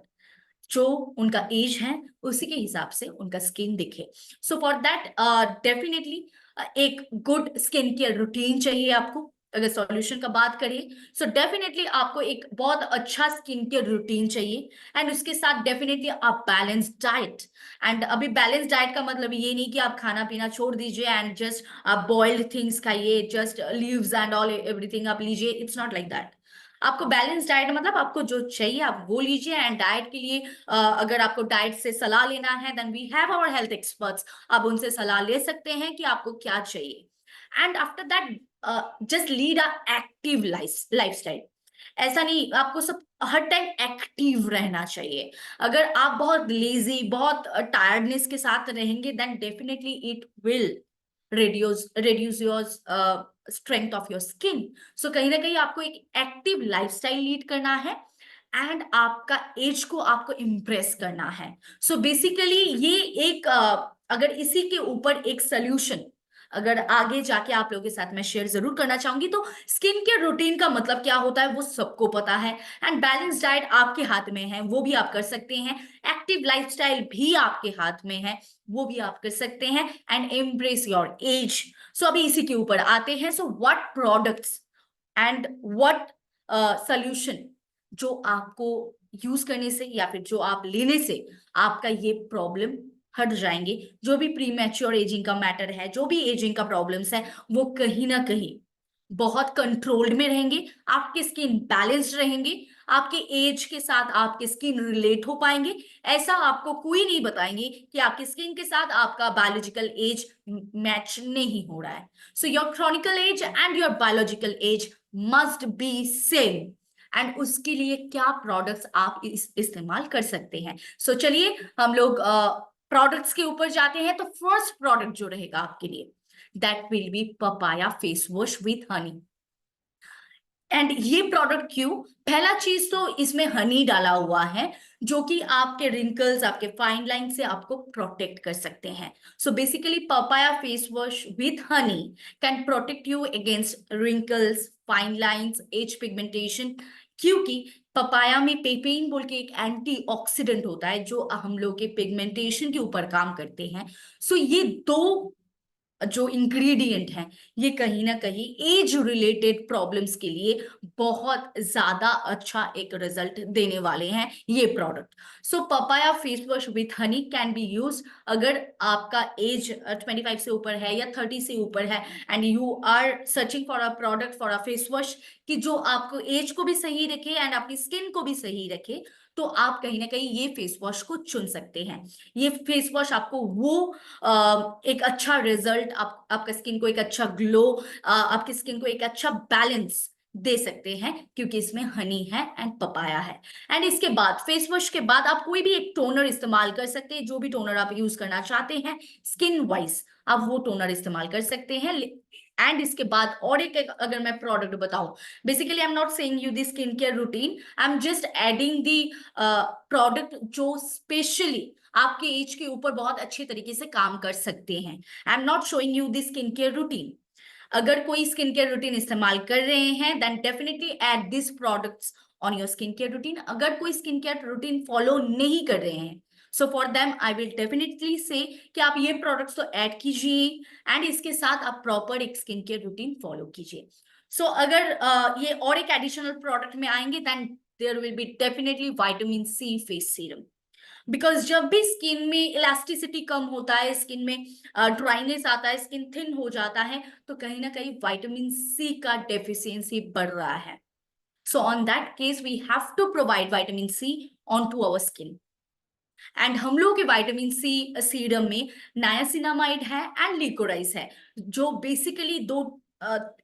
जो उनका एज है उसी के हिसाब से उनका स्किन दिखे। सो फॉर दैट डेफिनेटली एक गुड स्किन केयर रूटीन चाहिए आपको। अगर सॉल्यूशन का बात करें सो डेफिनेटली आपको एक बहुत अच्छा स्किन केयर रूटीन चाहिए एंड उसके साथ डेफिनेटली आप बैलेंस डाइट। एंड अभी बैलेंस डाइट का मतलब ये नहीं कि आप खाना पीना छोड़ दीजिए एंड जस्ट आप बॉइल्ड थिंग्स खाइए, just leaves and all everything आप लीजिए। It's not like that. आपको बैलेंस डाइट मतलब आपको जो चाहिए आप वो लीजिए। एंड डाइट के लिए अगर आपको डाइट से सलाह लेना है then we have our health experts. आप उनसे सलाह ले सकते हैं कि आपको क्या चाहिए। And after that just lead a active lifestyle. ऐसा नहीं, आपको सब हर टाइम एक्टिव रहना चाहिए। अगर आप बहुत लेजी, बहुत टायर्डनेस के साथ रहेंगे then definitely it will reduce your strength of your skin। So कहीं ना कहीं आपको एक एक्टिव लाइफस्टाइल लीड करना है एंड आपका एज को आपको इम्प्रेस करना है। सो बेसिकली ये एक अगर इसी के ऊपर एक सोल्यूशन अगर आगे जाके आप लोगों के साथ मैं शेयर जरूर करना चाहूंगी। तो स्किन केयर रूटीन का मतलब क्या होता है वो सबको पता है एंड बैलेंस डाइट आपके हाथ में है, वो भी आप कर सकते हैं। एक्टिव लाइफस्टाइल भी आपके हाथ में है, वो भी आप कर सकते हैं। And embrace your age. So अभी इसी के ऊपर आते हैं। So what products and what solution जो आपको यूज करने से या फिर जो आप लेने से आपका ये प्रॉब्लम हट जाएंगे। जो भी प्री मैच्योर एजिंग का मैटर है, जो भी एजिंग का प्रॉब्लम्स है, वो कहीं ना कहीं बहुत कंट्रोल्ड में रहेंगे। आपके स्किन बैलेंस्ड रहेंगे, आपके एज के साथ आपके स्किन रिलेट हो पाएंगे। ऐसा आपको कोई नहीं बताएंगे कि आपकी स्किन के साथ आपका बायोलॉजिकल एज मैच नहीं हो रहा है। So your chronical age and your biological age must be same. And उसके लिए क्या प्रोडक्ट्स आप इस्तेमाल कर सकते हैं। सो चलिए हम लोग प्रोडक्ट्स के ऊपर जाते हैं। तो फर्स्ट प्रोडक्ट जो रहेगा आपके लिए that will B papaya face wash with Honey. And ये प्रोडक्ट क्यों? पहला चीज तो इसमें हनी डाला हुआ है जो कि आपके रिंकल्स, आपके फाइन लाइन से आपको प्रोटेक्ट कर सकते हैं। So basically papaya face wash with honey can protect you against wrinkles, fine lines, age pigmentation. क्योंकि पपाया में पेपेन बोल के एक एंटीऑक्सीडेंट होता है जो हम लोग के पिगमेंटेशन के ऊपर काम करते हैं। सो ये दो जो इंग्रेडिएंट हैं ये कहीं ना कहीं एज रिलेटेड प्रॉब्लम्स के लिए बहुत ज्यादा अच्छा एक रिजल्ट देने वाले हैं ये product. So papaya face wash with honey can be use अगर आपका एज 25 से ऊपर है या 30 से ऊपर है and you are searching for a product for a face wash कि जो आपको एज को भी सही रखे एंड आपकी स्किन को भी सही रखे, तो आप कहीं ना कहीं ये फेस वॉश को चुन सकते हैं। ये फेस वॉश आपको वो एक अच्छा रिजल्ट, आपका स्किन को एक अच्छा ग्लो, आपकी स्किन को एक अच्छा बैलेंस दे सकते हैं क्योंकि इसमें हनी है एंड पपाया है। एंड इसके बाद फेस वॉश के बाद आप कोई भी एक टोनर इस्तेमाल कर सकते हैं। जो भी टोनर आप यूज करना चाहते हैं स्किन वाइज आप वो टोनर इस्तेमाल कर सकते हैं। एंड इसके बाद और एक अगर मैं प्रोडक्ट बताऊं, basically I am not saying you the skin care routine, I am just adding the product जो स्पेशली आपके एज के ऊपर बहुत अच्छे तरीके से काम कर सकते हैं। I am not showing you the skin care routine. अगर कोई स्किन केयर रूटीन इस्तेमाल कर रहे हैं then definitely add this products on your skin care routine. अगर कोई स्किन केयर रूटीन फॉलो नहीं कर रहे हैं, so for them I will definitely से कि आप ये प्रोडक्ट्स तो ऐड कीजिए एंड इसके साथ आप प्रॉपर एक स्किन केयर रूटीन फॉलो कीजिए। सो अगर ये और एक एडिशनल प्रोडक्ट में आएंगे then there will be definitely vitamin C face serum. Because जब भी स्किन में इलास्टिसिटी कम होता है, स्किन में ड्राइनेस आता है, स्किन थिन हो जाता है, तो कहीं ना कहीं विटामिन सी का डेफिशिएंसी बढ़ रहा है। So on that case we have to provide vitamin C on to our skin. And हम लोग के विटामिन सी सीरम में नायासिनामाइड है एंड लिकोराइस है, जो बेसिकली दो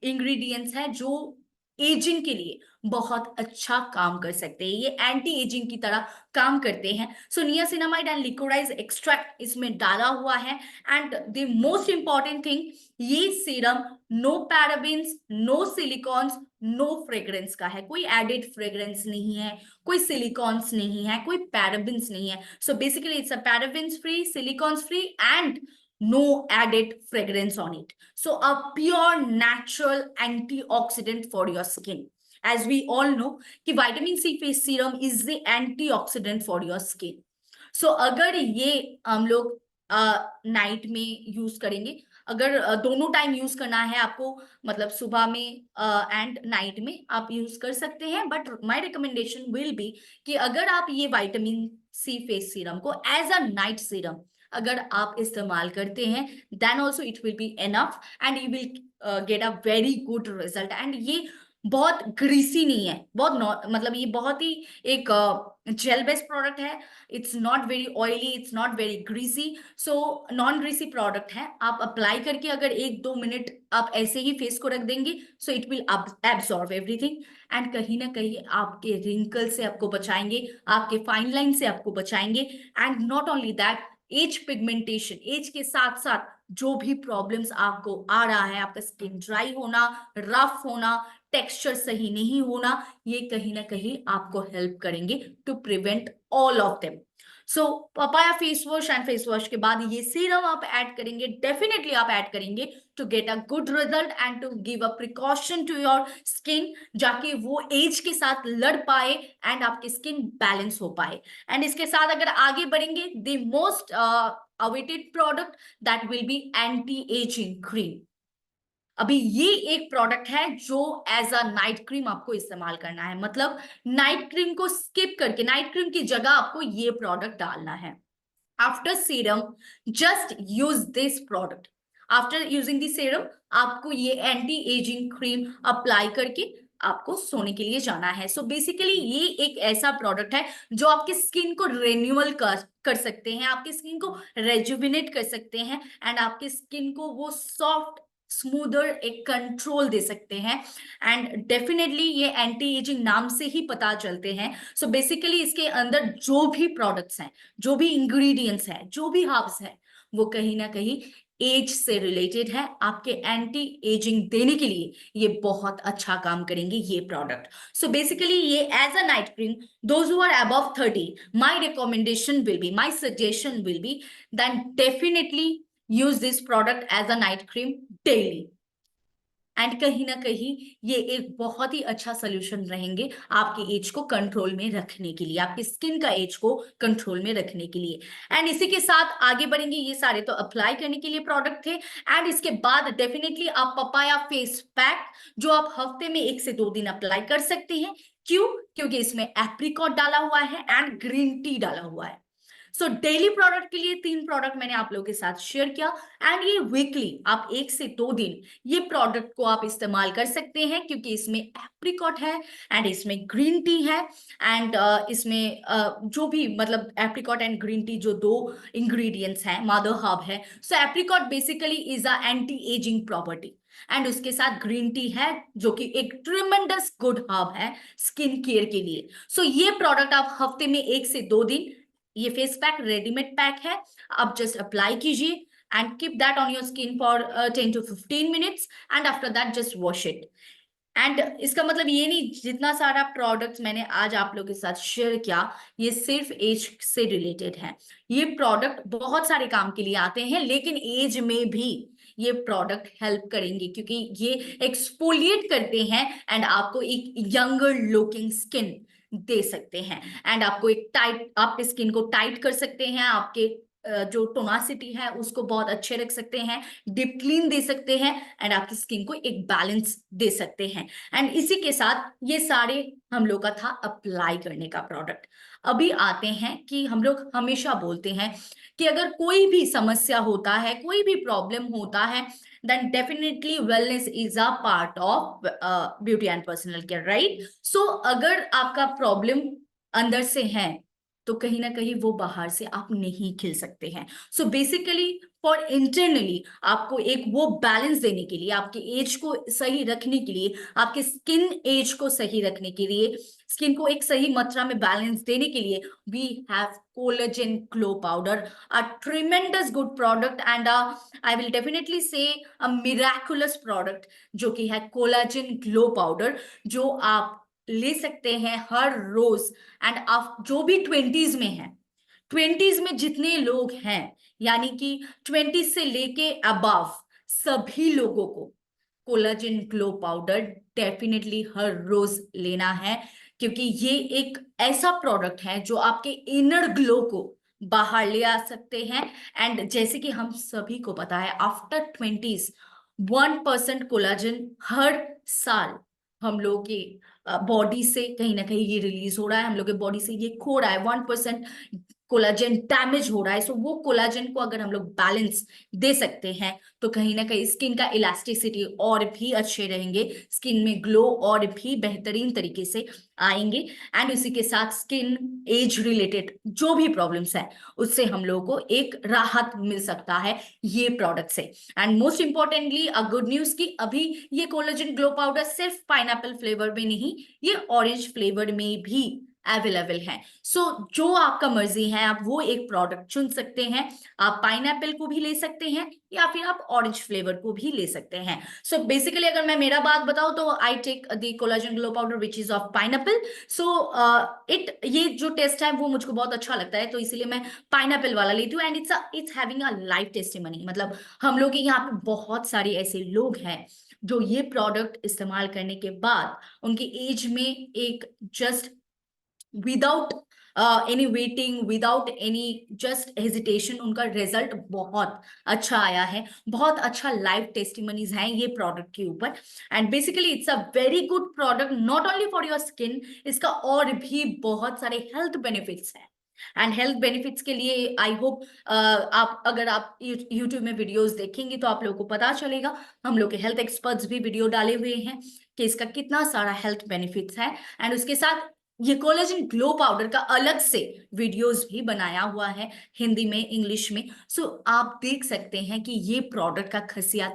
इंग्रेडिएंट्स हैं जो एजिंग के लिए बहुत अच्छा काम कर सकते हैं। ये एंटी एजिंग की तरह काम करते हैं। So niacinamide and liquorice extract इसमें डाला हुआ है। And the most important thing, ये serum no parabens, no silicones, no fragrance का है। कोई एडेड फ्रेग्रेंस नहीं है, कोई सिलिकॉन्स नहीं है, कोई पैराबेन्स नहीं है। So basically it's a parabens free, silicones free and no added fragrance on it. So a pure natural antioxidant for your skin. As we all know कि vitamin C face serum is the antioxidant for your skin. So अगर ये हम लोग night में use करेंगे, अगर दोनों time use करना है आपको, मतलब सुबह में एंड नाइट में आप यूज कर सकते हैं, but my recommendation will be कि अगर आप ये विटामिन सी फेस सीरम को एज अ नाइट सीरम अगर आप इस्तेमाल करते हैं then also it will be enough and you will get a very good result. And ये बहुत ग्रीसी नहीं है, बहुत मतलब ये बहुत ही एक जेल बेस्ड प्रोडक्ट है। It's not very oily, it's not very greasy, so non greasy product है। आप अप्लाई करके अगर 1-2 मिनट आप ऐसे ही फेस को रख देंगे, so it will absorb everything and कहीं ना कहीं आपके रिंकल से आपको बचाएंगे, आपके फाइन लाइन से आपको बचाएंगे। And not only that, age pigmentation, age के साथ साथ जो भी प्रॉब्लम्स आपको आ रहा है, आपका स्किन ड्राई होना, रफ होना, टेक्सचर सही नहीं होना, ये कहीं ना कहीं आपको हेल्प करेंगे to prevent all of them. So papaya face wash and face wash के बाद ये सीरम आप ऐड करेंगे, डेफिनेटली आप ऐड करेंगे to get a good result and to give a precaution to your skin, जाके वो एज के साथ लड़ पाए एंड आपकी स्किन बैलेंस हो पाए। एंड इसके साथ अगर आगे बढ़ेंगे, the most awaited product that will B anti ageing cream. अभी ये एक प्रोडक्ट है जो एज अ नाइट क्रीम आपको इस्तेमाल करना है, मतलब नाइट क्रीम को स्किप करके नाइट क्रीम की जगह आपको ये प्रोडक्ट डालना है। After serum just use this product. After using this serum आपको ये एंटी एजिंग क्रीम अप्लाई करके आपको सोने के लिए जाना है। सो बेसिकली ये एक ऐसा प्रोडक्ट है जो आपके स्किन को रिन्यूअल कर सकते हैं, आपके स्किन को रेजुविनेट कर सकते हैं एंड आपके स्किन को वो सॉफ्ट स्मूदर एक कंट्रोल दे सकते हैं। एंड डेफिनेटली ये एंटी एजिंग नाम से ही पता चलते हैं। सो बेसिकली इसके अंदर जो भी प्रोडक्ट्स हैं, जो भी इंग्रेडिएंट्स हैं, जो भी हर्ब्स हैं, वो कहीं ना कहीं एज से रिलेटेड है। आपके एंटी एजिंग देने के लिए ये बहुत अच्छा काम करेंगे ये प्रोडक्ट। सो बेसिकली ये as a night cream, those who are above 30, my recommendation will be, my suggestion will be then definitely use this product as a night cream daily. And कहीं ना कहीं ये एक बहुत ही अच्छा सोल्यूशन रहेंगे आपके एज को कंट्रोल में रखने के लिए, आपकी स्किन का एज को कंट्रोल में रखने के लिए। एंड इसी के साथ आगे बढ़ेंगे, ये सारे तो अप्लाई करने के लिए प्रोडक्ट थे। एंड इसके बाद डेफिनेटली आप पपाया फेस पैक जो आप हफ्ते में 1 से 2 दिन अप्लाई कर सकते हैं। क्यों? क्योंकि इसमें एप्रिकॉट डाला हुआ है एंड ग्रीन टी डाला हुआ है। सो डेली प्रोडक्ट के लिए 3 प्रोडक्ट मैंने आप लोगों के साथ शेयर किया एंड ये वीकली आप 1 से 2 दिन ये प्रोडक्ट को आप इस्तेमाल कर सकते हैं, क्योंकि इसमें एप्रिकॉट है एंड इसमें ग्रीन टी है। एंड इसमें जो भी मतलब एप्रिकॉट एंड ग्रीन टी जो दो इंग्रेडिएंट्स हैं, मदर हर्ब है। So apricot basically is a anti aging property and उसके साथ ग्रीन टी है जो कि एक ट्रिमेंडस गुड हर्ब है स्किन केयर के लिए। सो ये प्रोडक्ट आप हफ्ते में 1 से 2 दिन, ये फेस पैक रेडीमेड पैक है, आप जस्ट अप्लाई कीजिए and keep that on your skin for 10 to 15 minutes, and after that just wash it. And इसका मतलब ये नहीं, जितना सारा प्रोडक्ट्स मैंने आज आप लोगों के साथ शेयर किया ये सिर्फ एज से रिलेटेड है। ये प्रोडक्ट बहुत सारे काम के लिए आते हैं, लेकिन एज में भी ये प्रोडक्ट हेल्प करेंगे क्योंकि ये एक्सफोलिएट करते हैं एंड आपको एक यंगर लुकिंग स्किन दे सकते हैं, एंड आपको एक टाइट, आपके स्किन को टाइट कर सकते हैं, आपके जो टोनासिटी है उसको बहुत अच्छे रख सकते हैं, डीप क्लीन दे सकते हैं, एंड आपकी स्किन को एक बैलेंस दे सकते हैं। एंड इसी के साथ ये सारे हम लोग का था अप्लाई करने का प्रोडक्ट। अभी आते हैं कि हम लोग हमेशा बोलते हैं कि अगर कोई भी समस्या होता है, कोई भी प्रॉब्लम होता है, then definitely wellness is a part of beauty and personal care, right? So अगर आपका प्रॉब्लम अंदर से है तो कहीं ना कहीं वो बाहर से आप नहीं खिल सकते हैं। सो बेसिकली फॉर इंटरनली आपको एक वो बैलेंस देने के लिए, आपके एज को सही रखने के लिए, आपके स्किन एज को सही रखने के लिए, स्किन को एक सही मात्रा में बैलेंस देने के लिए we have collagen glow powder, a tremendous good product and I will definitely say a miraculous product जो कि है कोलाजन ग्लो पाउडर, जो आप ले सकते हैं हर रोज। एंड आप जो भी 20s में हैं, 20s में जितने लोग हैं, यानी कि 20 से लेके अबव सभी लोगों को कोलाजन ग्लो पाउडर डेफिनेटली हर रोज लेना है, क्योंकि ये एक ऐसा प्रोडक्ट है जो आपके इनर ग्लो को बाहर ले आ सकते हैं। एंड जैसे कि हम सभी को पता है आफ्टर 20s 1% कोलाजन हर साल हम लोग के बॉडी से कहीं ना कहीं ये रिलीज हो रहा है, हम लोग के बॉडी से ये खो रहा है, 1% कोलाजन डैमेज हो रहा है। सो वो कोलाजन को अगर हम लोग बैलेंस दे सकते हैं तो कहीं ना कहीं स्किन का इलास्टिसिटी और भी अच्छे रहेंगे, स्किन में ग्लो और भी बेहतरीन तरीके से आएंगे, एंड उसी के साथ स्किन एज रिलेटेड जो भी प्रॉब्लम्स है उससे हम लोगों को एक राहत मिल सकता है ये प्रोडक्ट से। And most importantly a good news की अभी ये कोलाजन ग्लो पाउडर सिर्फ पाइनएप्पल फ्लेवर में नहीं, ये ऑरेंज फ्लेवर में भी अवेलेबल है। सो जो आपका मर्जी है आप वो एक प्रोडक्ट चुन सकते हैं। आप पाइनएप्पल को भी ले सकते हैं या फिर आप ऑरेंज फ्लेवर को भी ले सकते हैं। सो बेसिकली अगर मैं मेरा बात बताऊं तो I take the collagen glow powder which is of pineapple. So ये जो टेस्ट है वो मुझको बहुत अच्छा लगता है, तो इसीलिए मैं पाइनएप्पल वाला लेती हूँ। And it's having a life testimony, मतलब हम लोग यहाँ पे बहुत सारे ऐसे लोग हैं जो ये प्रोडक्ट इस्तेमाल करने के बाद उनकी एज में एक just without any waiting, without any just hesitation उनका रिजल्ट बहुत अच्छा आया है, बहुत अच्छा लाइव टेस्टिमनीज हैं ये प्रोडक्ट के ऊपर। And basically it's a very good product not only for your skin, इसका और भी बहुत सारे हेल्थ बेनिफिट्स हैं। एंड हेल्थ बेनिफिट्स के लिए आई होप आप अगर आप यूट्यूब में वीडियोस देखेंगे तो आप लोगों को पता चलेगा, हम लोग के हेल्थ एक्सपर्ट्स भी वीडियो डाले हुए हैं कि इसका कितना सारा हेल्थ बेनिफिट्स है। एंड उसके साथ ये कोलाजन ग्लो पाउडर का अलग से वीडियोस भी बनाया हुआ है हिंदी में, इंग्लिश में। सो आप देख सकते हैं कि ये प्रोडक्ट का खासियत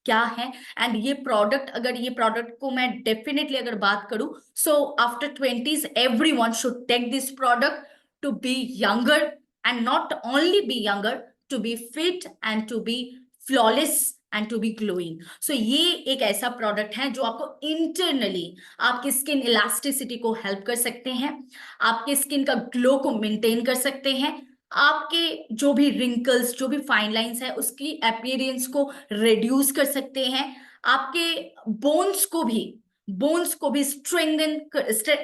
क्या है। एंड ये प्रोडक्ट, अगर ये प्रोडक्ट को मैं डेफिनेटली अगर बात करूं, so after 20s everyone should take this product to be younger, and not only be younger, to be fit and to be flawless and to be glowing. So ये एक ऐसा प्रोडक्ट है जो आपको इंटरनली आपकी स्किन इलास्टिसिटी को help कर सकते हैं, आपके स्किन का ग्लो को मेंटेन कर सकते हैं, आपके जो भी रिंकल्स, जो भी फाइन लाइंस है उसकी अपीयरेंस को रिड्यूस कर सकते हैं, आपके बोन्स को भी स्ट्रेंथन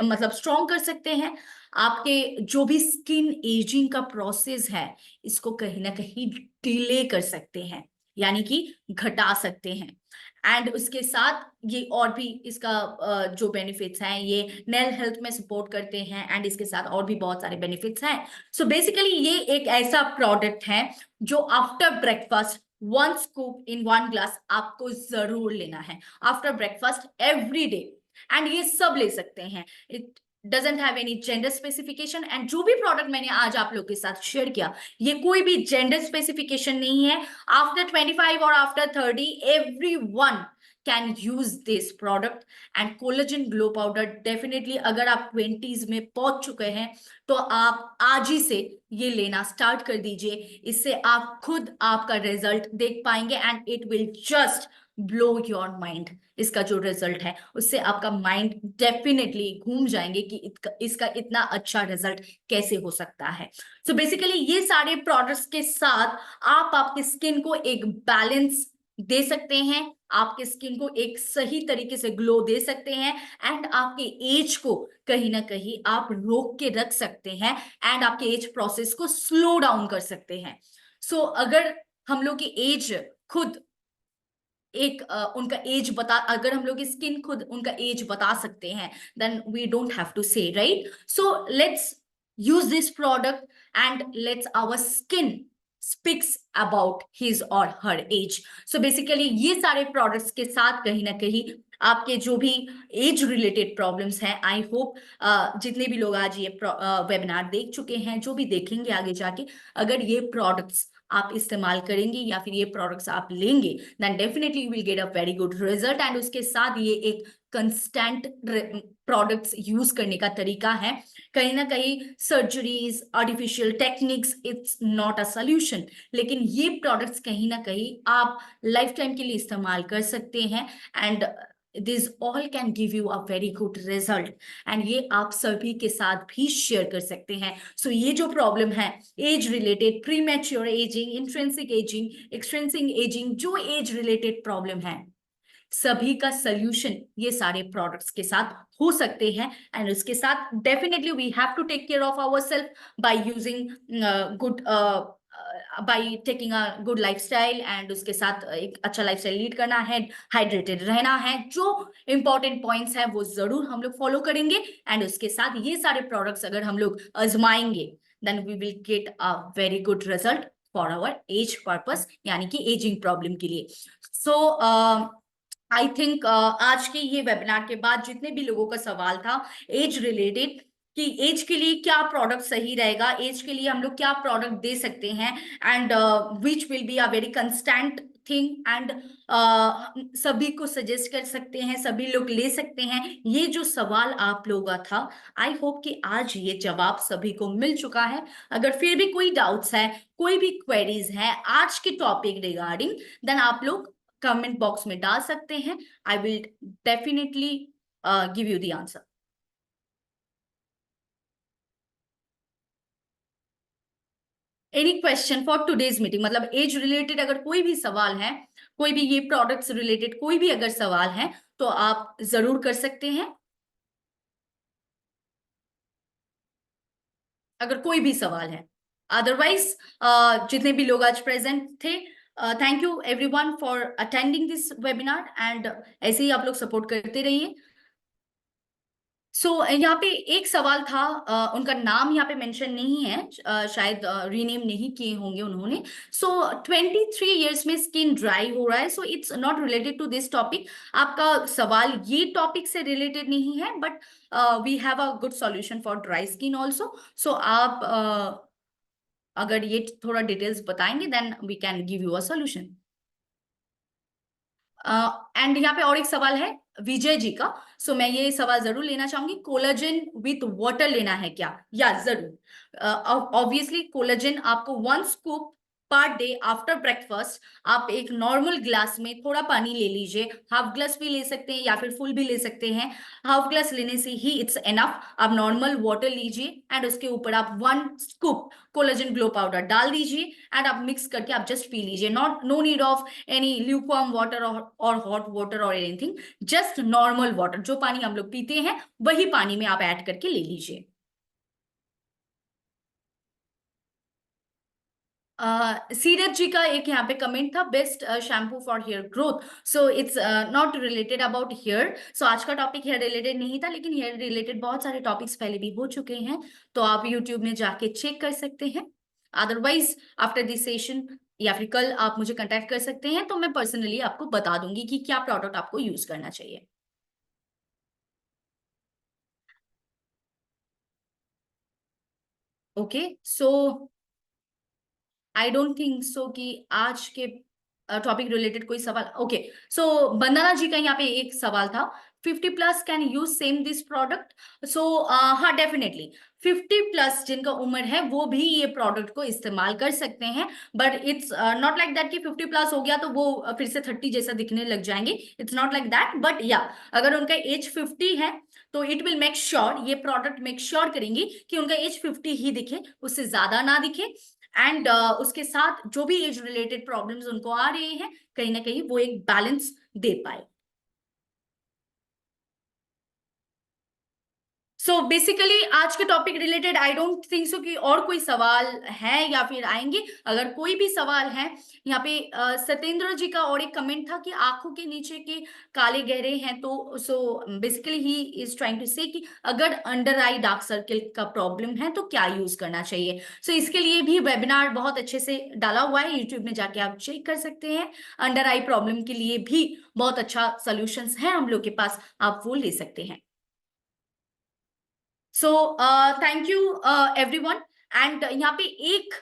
मतलब स्ट्रॉन्ग कर सकते हैं, आपके जो भी स्किन एजिंग का प्रोसेस है इसको कहीं ना कहीं डिले कर सकते हैं, यानी कि घटा सकते हैं। एंड उसके साथ ये और भी इसका जो बेनिफिट्स हैं, ये नेल हेल्थ में सपोर्ट करते हैं, एंड इसके साथ और भी बहुत सारे बेनिफिट्स हैं। सो बेसिकली ये एक ऐसा प्रोडक्ट है जो आफ्टर ब्रेकफास्ट 1 स्कूप इन 1 ग्लास आपको जरूर लेना है after breakfast every day. And ये सब ले सकते हैं, it doesn't have any gender specification. And जो भी प्रोडक्ट मैंने आज आप लोग के साथ शेयर किया ये कोई भी जेंडर स्पेसिफिकेशन नहीं है। आफ्टर 25 और after 30 everyone can use this product and collagen glow powder definitely अगर आप 20s में पहुंच चुके हैं तो आप आज ही से ये लेना स्टार्ट कर दीजिए। इससे आप खुद आपका रिजल्ट देख पाएंगे and it will just blow your mind. इसका जो रिजल्ट है उससे आपका माइंड डेफिनेटली घूम जाएंगे कि इसका इतना अच्छा रिजल्ट कैसे हो सकता है। सो बेसिकली ये सारे प्रोडक्ट्स के साथ आप आपकी स्किन को एक बैलेंस दे सकते हैं, आपके स्किन को एक सही तरीके से ग्लो दे सकते हैं एंड आपके एज को कहीं ना कहीं आप रोक के रख सकते हैं एंड आपके एज प्रोसेस को स्लो डाउन कर सकते हैं। सो अगर हम लोग की एज खुद एक उनका एज बता, अगर हम लोग की स्किन खुद उनका एज बता सकते हैं then we don't have to say, right? So let's use this product and let's our skin speaks about his और हर एज। सो बेसिकली ये सारे प्रोडक्ट्स के साथ कहीं ना कहीं आपके जो भी एज रिलेटेड प्रॉब्लम्स हैं, आई होप जितने भी लोग आज ये वेबिनार देख चुके हैं, जो भी देखेंगे आगे जाके, अगर ये प्रोडक्ट्स आप इस्तेमाल करेंगे या फिर ये प्रोडक्ट्स आप लेंगे then definitely you will get a very good result. And उसके साथ ये एक कंस्टेंट प्रोडक्ट्स यूज करने का तरीका है। कहीं ना कहीं surgeries, artificial techniques, it's not a solution, लेकिन ये प्रोडक्ट्स कहीं ना कहीं आप लाइफ टाइम के लिए इस्तेमाल कर सकते हैं and this all can give you a very good result and ये आप सभी के साथ भी शेयर कर सकते हैं। सो ये जो प्रॉब्लम है age related, pre mature ageing, intrinsic ageing, extrinsic ageing, जो एज रिलेटेड प्रॉब्लम है सभी का सोल्यूशन ये सारे प्रोडक्ट्स के साथ हो सकते हैं। एंड उसके साथ definitely we have to take care of our self by using good, by taking a good lifestyle and उसके साथ एक अच्छा लाइफस्टाइल लीड करना है, हाइड्रेटेड रहना है, जो इंपॉर्टेंट पॉइंट्स है वो जरूर हम लोग फॉलो करेंगे। एंड उसके साथ ये सारे प्रोडक्ट्स अगर हम लोग आजमाएंगे then we will get a very good result for our age purpose, यानी कि एजिंग प्रॉब्लम के लिए। सो आई थिंक आज के ये वेबिनार के बाद जितने भी लोगों का सवाल था एज रिलेटेड कि एज के लिए क्या प्रोडक्ट सही रहेगा, एज के लिए हम लोग क्या प्रोडक्ट दे सकते हैं and which will be a very constant thing and सभी को सजेस्ट कर सकते हैं, सभी लोग ले सकते हैं, ये जो सवाल आप लोगों का था आई होप कि आज ये जवाब सभी को मिल चुका है। अगर फिर भी कोई डाउट्स है, कोई भी क्वेरीज है आज के टॉपिक रिगार्डिंग देन आप लोग कमेंट बॉक्स में डाल सकते हैं। आई will definitely give you the answer. Any question for today's meeting, मतलब एज रिलेटेड अगर कोई भी सवाल है, कोई भी ये प्रोडक्ट्स रिलेटेड कोई भी अगर सवाल है तो आप जरूर कर सकते हैं, अगर कोई भी सवाल है। अदरवाइज जितने भी लोग आज प्रेजेंट थे, thank you everyone for attending this webinar and ऐसे ही आप लोग सपोर्ट करते रहिए। सो यहाँ पे एक सवाल था, उनका नाम यहाँ पे मेंशन नहीं है, शायद रीनेम नहीं किए होंगे उन्होंने। सो 23 इयर्स में स्किन ड्राई हो रहा है, so it's not related to this topic. आपका सवाल ये टॉपिक से रिलेटेड नहीं है but we have a good solution for dry skin also. So आप अगर ये थोड़ा डिटेल्स बताएंगे then we can give you a solution. And यहाँ पे और एक सवाल है विजय जी का। सो मैं ये सवाल जरूर लेना चाहूंगी, कोलाजन विथ वाटर लेना है क्या? या जरूर, ऑब्वियसली कोलाजन आपको 1 scoop per day after breakfast आप एक नॉर्मल ग्लास में थोड़ा पानी ले लीजिए, हाफ ग्लास भी ले सकते हैं या फिर फुल भी ले सकते हैं। हाफ ग्लास लेने से ही इट्स एनफ। आप नॉर्मल वाटर लीजिए एंड उसके ऊपर आप 1 स्कूप कोलाजन ग्लो पाउडर डाल दीजिए एंड आप मिक्स करके आप जस्ट पी लीजिए। Not, no need of any lukewarm water or hot water or anything, just normal water, जो पानी हम लोग पीते हैं वही पानी में आप ऐड करके ले लीजिए। सीरज जी का एक यहाँ पे कमेंट था, best shampoo for hair growth. So it's not related about hair. So आज का टॉपिक हेयर रिलेटेड नहीं था, लेकिन हेयर रिलेटेड बहुत सारे टॉपिक्स पहले भी हो चुके हैं, तो आप यूट्यूब में जाके चेक कर सकते हैं। अदरवाइज आफ्टर दिस सेशन या फिर कल आप मुझे कांटेक्ट कर सकते हैं, तो मैं पर्सनली आपको बता दूंगी कि क्या प्रोडक्ट आपको यूज करना चाहिए। Okay, so I don't think so कि आज के टॉपिक रिलेटेड कोई सवाल? ओके, सो बंदना जी का यहाँ पे एक सवाल था, 50+ can use same this product? So हाँ, डेफिनेटली 50+ जिनका उम्र है वो भी ये प्रोडक्ट को इस्तेमाल कर सकते हैं, but it's not like that कि 50+ हो गया तो वो फिर से 30 जैसा दिखने लग जाएंगे। It's not like that, but या अगर उनका एज 50 है तो इट विल मेक श्योर, ये प्रोडक्ट मेक श्योर करेंगे कि उनका एज 50 ही दिखे, उससे ज्यादा ना दिखे। एंड उसके साथ जो भी एज रिलेटेड प्रॉब्लम्स उनको आ रहे हैं, कहीं ना कहीं वो एक बैलेंस दे पाए। सो बेसिकली आज के topic related I don't think so कि और कोई सवाल है या फिर आएंगे। अगर कोई भी सवाल है, यहाँ पे सत्येंद्र जी का और एक कमेंट था कि आंखों के नीचे के काले गहरे हैं, तो so basically he is trying to say कि अगर अंडर आई डार्क सर्किल का प्रॉब्लम है तो क्या यूज करना चाहिए। सो इसके लिए भी वेबिनार बहुत अच्छे से डाला हुआ है, यूट्यूब में जाके आप चेक कर सकते हैं। अंडर आई प्रॉब्लम के लिए भी बहुत अच्छा सोल्यूशंस है हम लोग के पास, आप वो ले सकते हैं। So thank you everyone. And यहाँ पे एक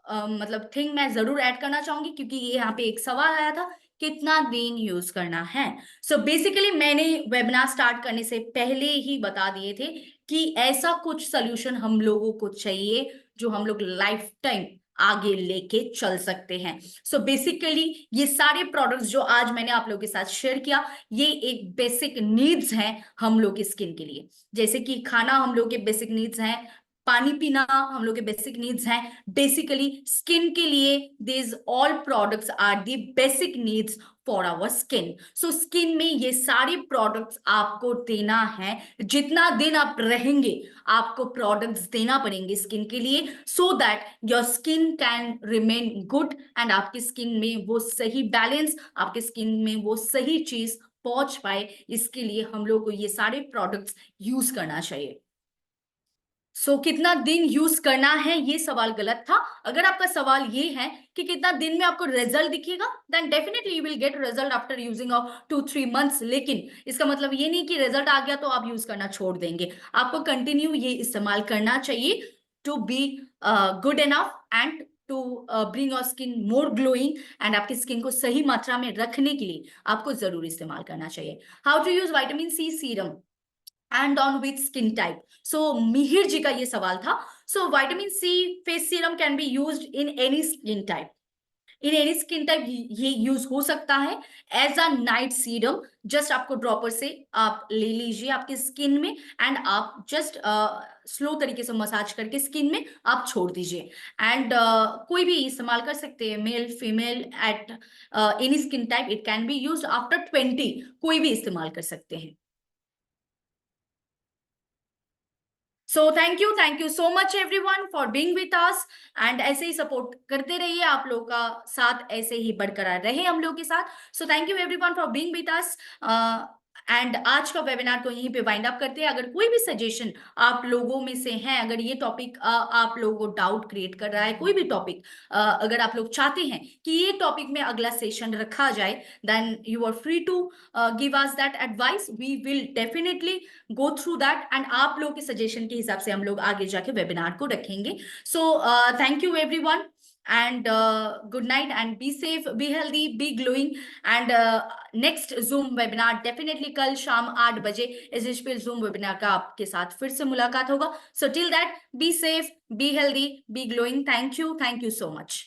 मतलब थिंग मैं जरूर ऐड करना चाहूंगी, क्योंकि ये यहाँ पे एक सवाल आया था, कितना दिन यूज करना है। सो बेसिकली मैंने वेबिनार स्टार्ट करने से पहले ही बता दिए थे कि ऐसा कुछ सोल्यूशन हम लोगों को चाहिए जो हम लोग लाइफ टाइम आगे लेके चल सकते हैं। सो बेसिकली ये सारे प्रोडक्ट्स जो आज मैंने आप लोगों के साथ शेयर किया, ये एक बेसिक नीड्स हैं हम लोग की स्किन के लिए। जैसे कि खाना हम लोग के बेसिक नीड्स हैं, पानी पीना हम लोग के बेसिक नीड्स हैं, बेसिकली स्किन के लिए this all products are the basic needs for our skin. So skin में ये सारे प्रोडक्ट्स आपको देना है, जितना दिन आप रहेंगे आपको प्रोडक्ट्स देना पड़ेंगे स्किन के लिए, so that your skin can remain good and आपकी स्किन में वो सही बैलेंस, आपके स्किन में वो सही चीज पहुंच पाए। इसके लिए हम लोग को ये सारे प्रोडक्ट्स यूज करना चाहिए। कितना दिन यूज करना है ये सवाल गलत था। अगर आपका सवाल ये है कि कितना दिन में आपको रिजल्ट दिखेगा, then definitely you will get result after using of 2-3 months. लेकिन इसका मतलब ये नहीं कि रिजल्ट आ गया तो आप यूज करना छोड़ देंगे, आपको कंटिन्यू ये इस्तेमाल करना चाहिए to be good enough and to bring your skin more glowing. And आपकी स्किन को सही मात्रा में रखने के लिए आपको जरूर इस्तेमाल करना चाहिए। How to use vitamin C serum and on with skin type? So Mihir ji का ये सवाल था। So vitamin C face serum can be used in any skin type. In any skin type ये यूज हो सकता है as a night serum. Just आपको dropper से आप ले लीजिए आपकी स्किन में, एंड आप जस्ट स्लो तरीके से मसाज करके स्किन में आप छोड़ दीजिए। एंड कोई भी इस्तेमाल कर सकते हैं, male female at any skin type, it can be use after 20, कोई भी इस्तेमाल कर सकते हैं। So thank you so much everyone for being with us. And ऐसे ही सपोर्ट करते रहिए, आप लोग का साथ ऐसे ही बरकरार रहे हम लोग के साथ। So thank you everyone for being with us. And आज का वेबिनार को यहीं पे वाइंड अप करते हैं। अगर कोई भी सजेशन आप लोगों में से है, अगर ये टॉपिक आप लोगों को डाउट क्रिएट कर रहा है, कोई भी टॉपिक अगर आप लोग चाहते हैं कि ये टॉपिक में अगला सेशन रखा जाए, then you are free to give us that advice. We will definitely go through that, and आप लोग के सजेशन के हिसाब से हम लोग आगे जाके वेबिनार को रखेंगे। So thank you everyone and good night and be safe, be healthy, be glowing। and next zoom webinar definitely कल शाम 8 बजे एसएचपीएल zoom webinar का आपके साथ फिर से मुलाकात होगा। so till that, be safe, be healthy, be glowing। thank you so much।